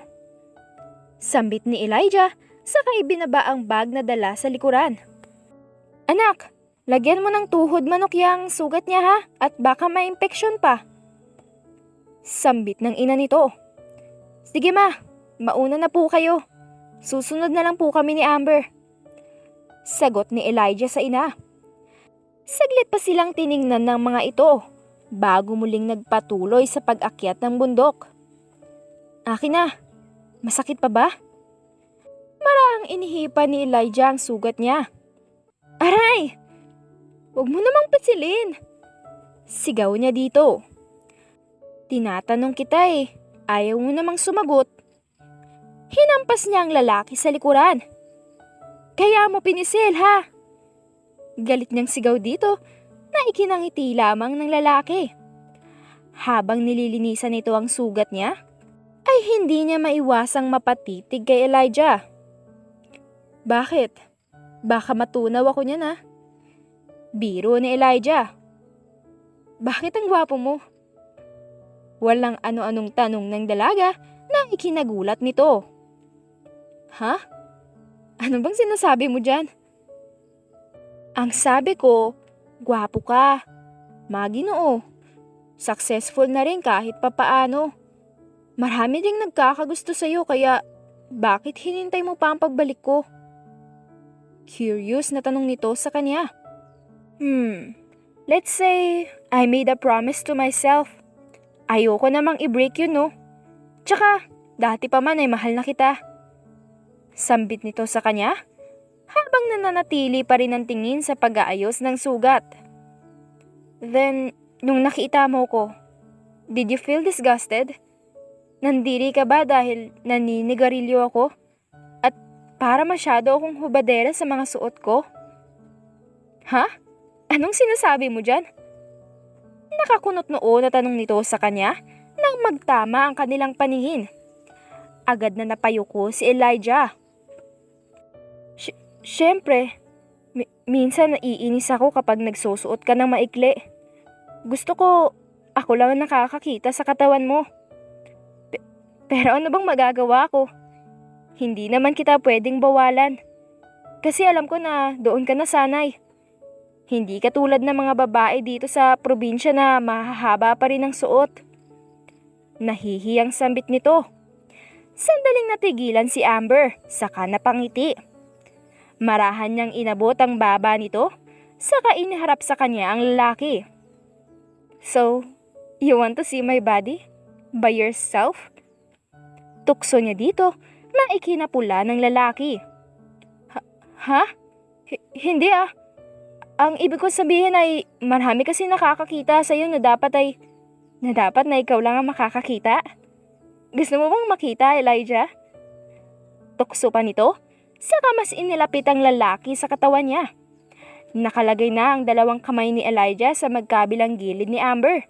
Sambit ni Elijah, saka ibinaba ang bag na dala sa likuran. Anak, lagyan mo ng tuhod manok yang sugat niya ha, at baka may impeksyon pa. Sambit ng ina nito. Sige ma, mauna na po kayo. Susunod na lang po kami ni Amber. Sagot ni Elijah sa ina. Saglit pa silang tiningnan ng mga ito bago muling nagpatuloy sa pag-akyat ng bundok. Akin na, masakit pa ba? Marahang inihipan ni Elijah ang sugat niya. Aray! Huwag mo namang pasilin! Sigaw niya dito. Tinatanong kita eh, ayaw mo namang sumagot. Hinampas niya ang lalaki sa likuran. Kaya mo pinisil ha? Galit niyang sigaw dito na ikinangiti lamang ng lalaki. Habang nililinisan nito ang sugat niya, ay hindi niya maiwasang mapatitig kay Elijah. Bakit? Baka matunaw ako niyan ha? Biro ni Elijah. Bakit ang gwapo mo? Walang ano-anong tanong ng dalaga na ikinagulat nito. Ha? Ano bang sinasabi mo dyan? Ang sabi ko, gwapo ka. Maginoo. Successful na rin kahit papaano. Marami ding nagkakagusto sa'yo kaya bakit hinintay mo pa ang pagbalik ko? Curious na tanong nito sa kanya. Let's say I made a promise to myself. Ayoko namang i-break yun no. Tsaka, dati pa man ay mahal na kita. Sambit nito sa kanya habang nananatili pa rin ang tingin sa pag-aayos ng sugat. Then, nung nakita mo ko, did you feel disgusted? Nandiri ka ba dahil naninigarilyo ako? At para masyado akong hubadera sa mga suot ko? Ha? Anong sinasabi mo dyan? Nakakunot noo na tanong nito sa kanya nang magtama ang kanilang paningin. Agad na napayuko si Elijah. Siyempre, minsan naiinis ako kapag nagsusuot ka ng maikli. Gusto ko, ako lang nakakakita sa katawan mo. Pero ano bang magagawa ko? Hindi naman kita pwedeng bawalan. Kasi alam ko na doon ka nasanay. Hindi katulad ng mga babae dito sa probinsya na mahahaba pa rin ang suot. Nahihiyang sambit nito. Sandaling natigilan si Amber, saka napangiti. Marahan niyang inabot ang baba nito, saka iniharap sa kanya ang lalaki. So, you want to see my body? By yourself? Tukso niya dito na ikinapula ng lalaki. Ha? Hindi ah. Ang ibig ko sabihin ay marami kasi nakakakita sa'yo na dapat na ikaw lang ang makakakita. Gusto mo bang makita, Elijah? Tukso pa nito, saka mas inilapit ang lalaki sa katawan niya. Nakalagay na ang dalawang kamay ni Elijah sa magkabilang gilid ni Amber,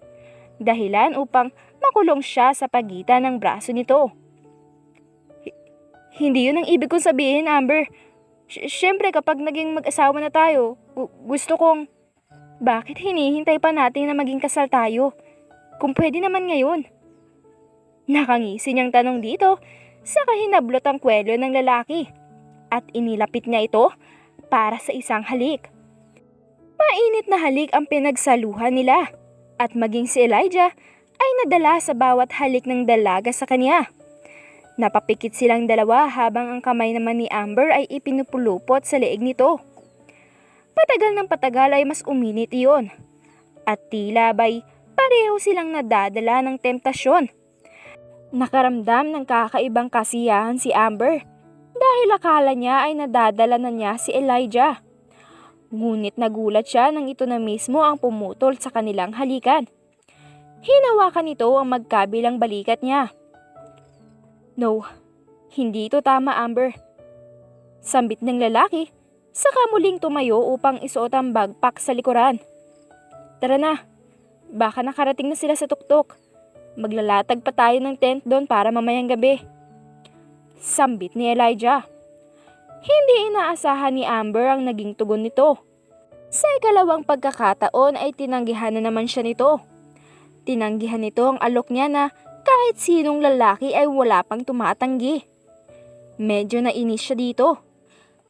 dahilan upang makulong siya sa pagitan ng braso nito. Hindi yun ang ibig kong sabihin, Amber. Siyempre kapag naging mag-asawa na tayo, gusto kong... Bakit hinihintay pa natin na maging kasal tayo? Kung pwede naman ngayon. Nakangisi niyang tanong dito, saka hinablot ang kwelyo ng lalaki at inilapit niya ito para sa isang halik. Mainit na halik ang pinagsaluhan nila at maging si Elijah ay nadala sa bawat halik ng dalaga sa kanya. Napapikit silang dalawa habang ang kamay naman ni Amber ay ipinupulupot sa leeg nito. Patagal ng patagal ay mas uminit iyon. At tila ba'y pareho silang nadadala ng temptasyon. Nakaramdam ng kakaibang kasiyahan si Amber dahil akala niya ay nadadala na niya si Elijah. Ngunit nagulat siya nang ito na mismo ang pumutol sa kanilang halikan. Hinawakan nito ang magkabilang balikat niya. No, hindi ito tama, Amber. Sambit ng lalaki, saka muling tumayo upang isuot ang bagpak sa likuran. Tara na, baka nakarating na sila sa tuktok. Maglalatag pa tayo ng tent doon para mamayang gabi. Sambit ni Elijah. Hindi inaasahan ni Amber ang naging tugon nito. Sa ikalawang pagkakataon ay tinanggihan na naman siya nito. Tinanggihan nito ang alok niya na kahit sinong lalaki ay wala pang tumatanggi. Medyo nainis siya dito.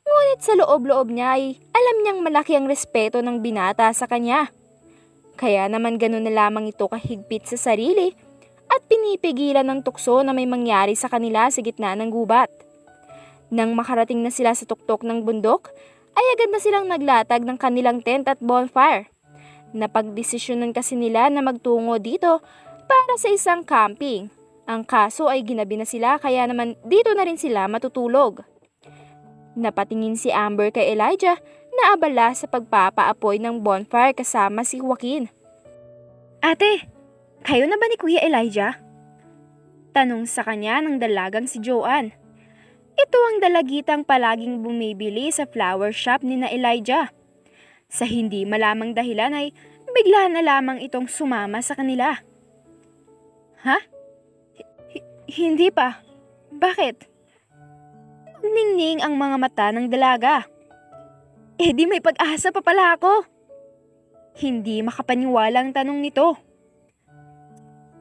Ngunit sa loob-loob niya ay alam niyang malaki ang respeto ng binata sa kanya. Kaya naman ganun na lamang ito kahigpit sa sarili at pinipigilan ng tukso na may mangyari sa kanila sa gitna ng gubat. Nang makarating na sila sa tuktok ng bundok, ay agad na silang naglatag ng kanilang tent at bonfire. Napagdesisyonan kasi nila na magtungo dito para sa isang camping. Ang kaso ay ginabi na sila kaya naman dito na rin sila matutulog. Napatingin si Amber kay Elijah na abala sa pagpapaapoy ng bonfire kasama si Joaquin. Ate, kayo na ba ni Kuya Elijah? Tanong sa kanya ng dalagang si Joanne. Ito ang dalagitang palaging bumibili sa flower shop ni na Elijah. Sa hindi malamang dahilan ay bigla na lamang itong sumama sa kanila. Ha? Hindi pa. Bakit? Ningning ang mga mata ng dalaga. Eh di may pag-asa pa pala ako. Hindi makapaniwala ang tanong nito.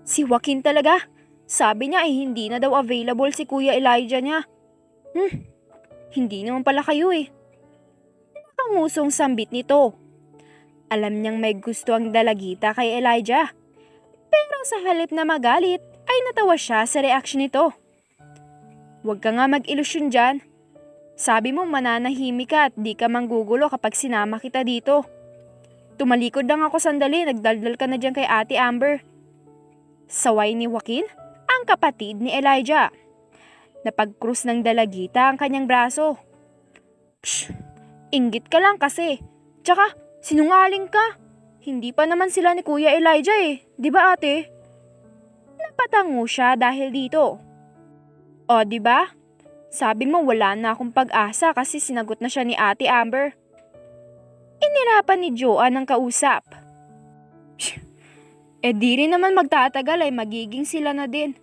Si Joaquin talaga. Sabi niya ay hindi na daw available si Kuya Elijah niya. Hindi naman pala kayo eh. Nakangusong sambit nito. Alam niyang may gusto ang dalagita kay Elijah. Pero sa halip na magalit, ay natawa siya sa reaksyon nito. Huwag ka nga mag-ilusyon dyan. Sabi mo mananahimik ka at di ka manggugulo kapag sinama kita dito. Tumalikod lang ako sandali, nagdaldal ka na dyan kay Ate Amber. Saway ni Joaquin, ang kapatid ni Elijah. Napag-krus ng dalagita ang kanyang braso. Psh, inggit ka lang kasi. Tsaka, sinungaling ka. Hindi pa naman sila ni Kuya Elijah eh, di ba ate? Napatango siya dahil dito. O di ba? Sabi mo wala na akong pag-asa kasi sinagot na siya ni Ate Amber. Inirapan ni Joanne ang kausap. Eh di rin naman magtatagal ay magiging sila na din.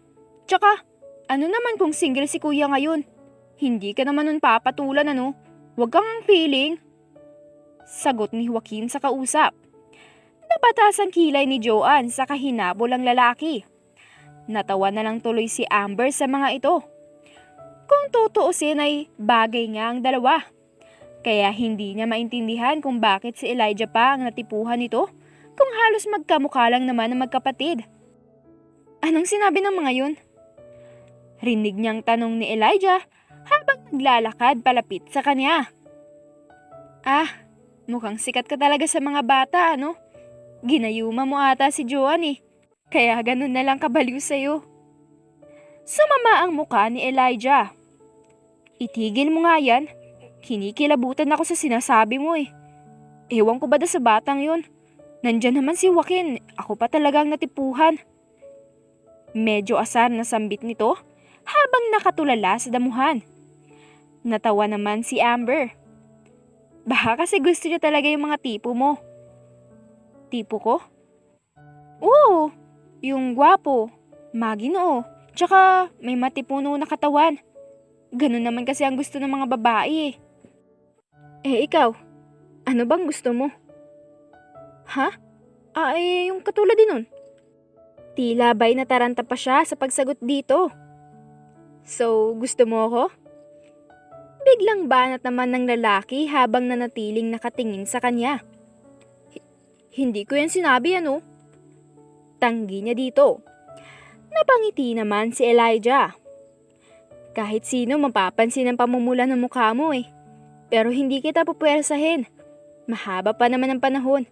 Tsaka, ano naman kung single si kuya ngayon? Hindi ka naman nun papatulan ano? Huwag kang feeling. Sagot ni Joaquin sa kausap. Nabatas ang kilay ni Joanne sa kahinabol ang lalaki. Natawa na lang tuloy si Amber sa mga ito. Kung tutuusin ay bagay nga ang dalawa. Kaya hindi niya maintindihan kung bakit si Elijah pa ang natipuhan nito kung halos magkamukha lang naman ang magkapatid. Anong sinabi ng mga yun? Rinig niyang tanong ni Elijah habang naglalakad palapit sa kanya. Ah, mukhang sikat ka talaga sa mga bata ano? Ginayuma mo ata si Joanne eh. Kaya ganun na lang kabaliw sa'yo. Sumama ang mukha ni Elijah. Itigil mo nga yan. Kinikilabutan ako sa sinasabi mo eh. Ewan ko ba sa batang yun? Nandyan naman si Joaquin. Ako pa talagang natipuhan. Medyo asar na sambit nito habang nakatulala sa damuhan. Natawa naman si Amber. Baka kasi gusto niya talaga yung mga tipo mo. Tipo ko? Oo, yung gwapo, maginoo, tsaka may matipuno na katawan. Ganun naman kasi ang gusto ng mga babae eh. Eh ikaw, ano bang gusto mo? Ha? Yung katulad din nun. Tila ba'y nataranta pa siya sa pagsagot dito. So, gusto mo ako? Biglang banat naman ng lalaki habang nanatiling nakatingin sa kanya. Hindi ko yan sinabi ano. Tanggi niya dito. Napangiti naman si Elijah. Kahit sino mapapansin ang pamumula ng mukha mo eh. Pero hindi kita pupwersahin. Mahaba pa naman ang panahon.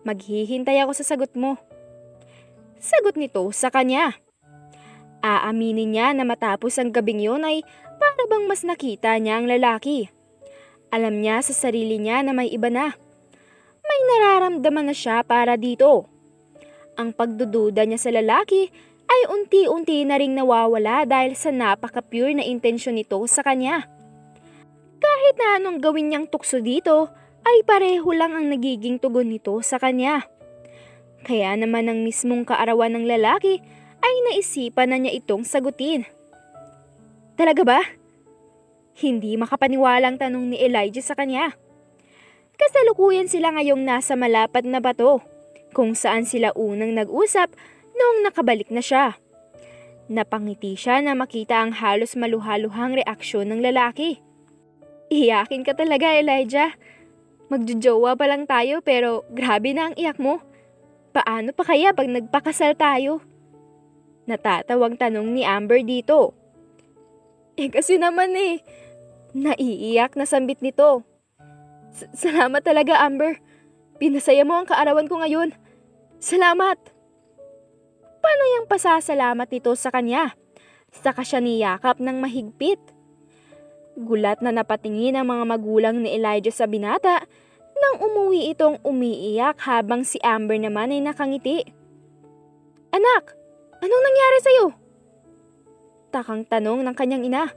Maghihintay ako sa sagot mo. Sagot nito sa kanya. Aaminin niya na matapos ang gabing yun ay para bang mas nakita niya ang lalaki. Alam niya sa sarili niya na may iba na. May nararamdaman na siya para dito. Ang pagdududa niya sa lalaki ay unti-unti na ring nawawala dahil sa napaka-pure na intensyon nito sa kanya. Kahit na anong gawin niyang tukso dito, ay pareho lang ang nagiging tugon nito sa kanya. Kaya naman ang mismong kaarawan ng lalaki ay naisipan na niya itong sagutin. Talaga ba? Hindi makapaniwalang tanong ni Elijah sa kanya. Kasalukuyan sila ngayong nasa malapad na bato. kung saan sila unang nag-usap noong nakabalik na siya. Napangiti siya na makita ang halos maluhaluhang reaksyon ng lalaki. Iyakin ka talaga, Elijah. Magjojowa pa lang tayo pero grabe na ang iyak mo. Paano pa kaya pag nagpakasal tayo? Natatawang tanong ni Amber dito. Kasi naman naiiyak na sambit nito. Salamat talaga, Amber. Pinasaya mo ang kaarawan ko ngayon. Salamat. Paano yung pasasalamat nito sa kanya? Saka siya niyakap ng mahigpit. Gulat na napatingin ang mga magulang ni Elijah sa binata nang umuwi itong umiiyak habang si Amber naman ay nakangiti. Anak, anong nangyari sa'yo? Takang tanong ng kanyang ina.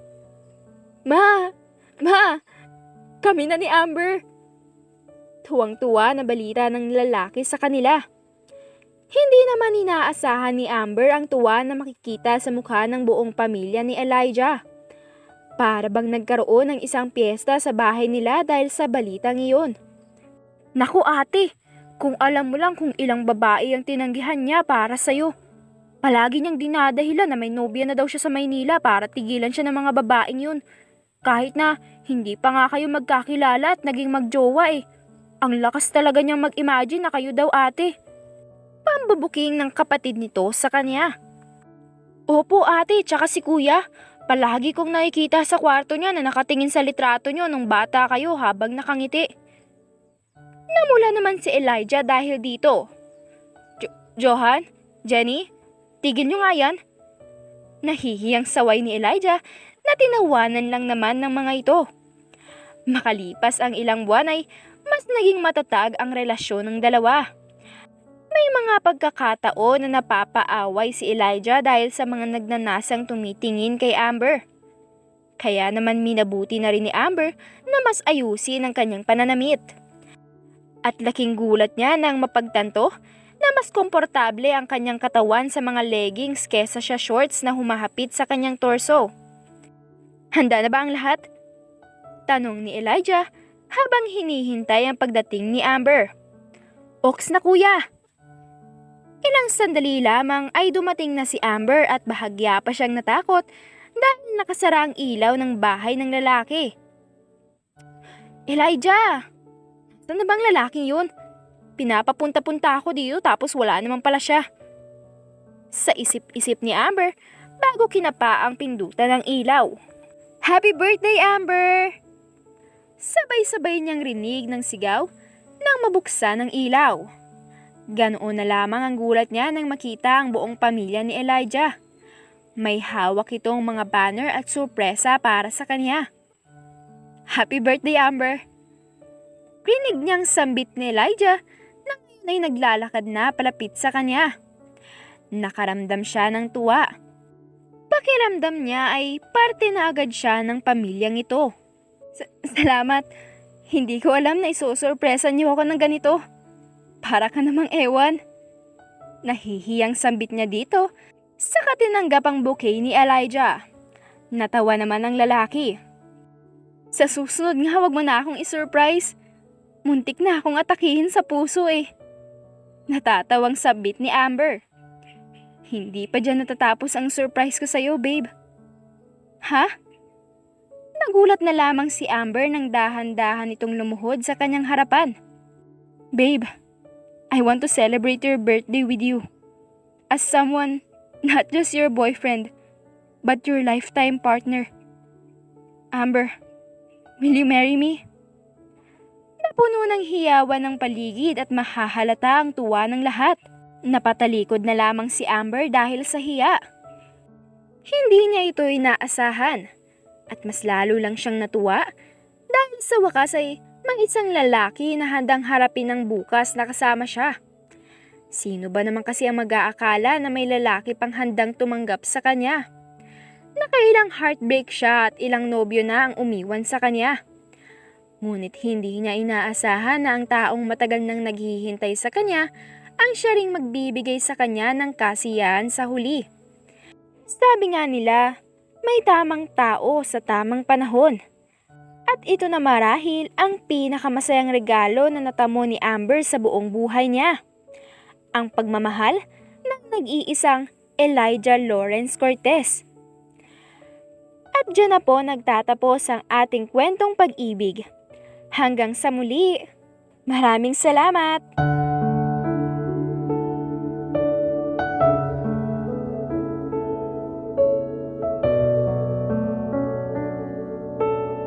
Ma, kami na ni Amber. Tuwang-tuwa na balita ng lalaki sa kanila. Hindi naman inaasahan ni Amber ang tuwa na makikita sa mukha ng buong pamilya ni Elijah. Para bang nagkaroon ng isang piyesta sa bahay nila dahil sa balitang iyon. Naku ate, kung alam mo lang kung ilang babae ang tinanggihan niya para sa'yo. Palagi niyang dinadahilan na may nobya na daw siya sa Maynila para tigilan siya ng mga babaeng yun. Kahit na hindi pa nga kayo magkakilala at naging magjowa Ang lakas talaga niyang mag-imagine na kayo daw ate. Pambabuking ng kapatid nito sa kanya. Opo ate, tsaka si kuya. Palagi kong nakikita sa kwarto niya na nakatingin sa litrato niyo nung bata kayo habang nakangiti. Namula naman si Elijah dahil dito. Johan? Jenny? Tigil niyo nga yan. Nahihiyang saway ni Elijah na tinawanan lang naman ng mga ito. Makalipas ang ilang buwan ay mas naging matatag ang relasyon ng dalawa. May mga pagkakataon na napapaaway si Elijah dahil sa mga nagnanasang tumitingin kay Amber. Kaya naman minabuti na rin ni Amber na mas ayusin ang kanyang pananamit. At laking gulat niya nang mapagtanto na mas komportable ang kanyang katawan sa mga leggings kesa sa shorts na humahapit sa kanyang torso. Handa na ba ang lahat? Tanong ni Elijah habang hinihintay ang pagdating ni Amber. Oks na kuya! Ilang sandali lamang ay dumating na si Amber at bahagya pa siyang natakot dahil nakasara ang ilaw ng bahay ng lalaki. Elijah! Saan na bang lalaking yun? Pinapapunta-punta ako dito tapos wala naman pala siya. Sa isip-isip ni Amber bago kinapa ang pindutan ng ilaw. Happy birthday, Amber! Sabay-sabay niyang rinig ng sigaw nang mabuksan ang ilaw. Ganoon na lamang ang gulat niya nang makita ang buong pamilya ni Elijah. May hawak itong mga banner at sorpresa para sa kanya. Happy birthday, Amber! Rinig niyang sambit ni Elijah na ngayon ay naglalakad na palapit sa kanya. Nakaramdam siya ng tuwa. Pakiramdam niya ay parte na agad siya ng pamilyang ito. Salamat. Hindi ko alam na isusurpresa niyo ako ng ganito. Para ka namang ewan. Nahihiyang sambit niya dito, saka tinanggap ang bouquet ni Elijah. Natawa naman ang lalaki. Sa susunod nga wag mo na akong isurprise. Muntik na akong atakihin sa puso Natatawang sambit ni Amber. Hindi pa dyan natatapos ang surprise ko sa'yo, babe. Ha? Nagulat na lamang si Amber nang dahan-dahan itong lumuhod sa kanyang harapan. Babe, I want to celebrate your birthday with you. As someone, not just your boyfriend, but your lifetime partner. Amber, will you marry me? Napuno ng hiyawan ng paligid at mahahalata ang tuwa ng lahat. Napatalikod na lamang si Amber dahil sa hiya. Hindi niya ito inaasahan at mas lalo lang siyang natuwa dahil sa wakas ay may isang lalaki na handang harapin ang bukas na kasama siya. Sino ba naman kasi ang mag-aakala na may lalaki pang handang tumanggap sa kanya? Nakailang heartbreak siya at ilang nobyo na ang umiwan sa kanya. Ngunit hindi niya inaasahan na ang taong matagal nang naghihintay sa kanya ang siya ring magbibigay sa kanya ng kasiyahan sa huli. Sabi nga nila, may tamang tao sa tamang panahon. At ito na marahil ang pinakamasayang regalo na natamo ni Amber sa buong buhay niya. ang pagmamahal ng nag-iisang Elijah Lawrence Cortez. At dyan na po nagtatapos ang ating kwentong pag-ibig. Hanggang sa muli, maraming salamat!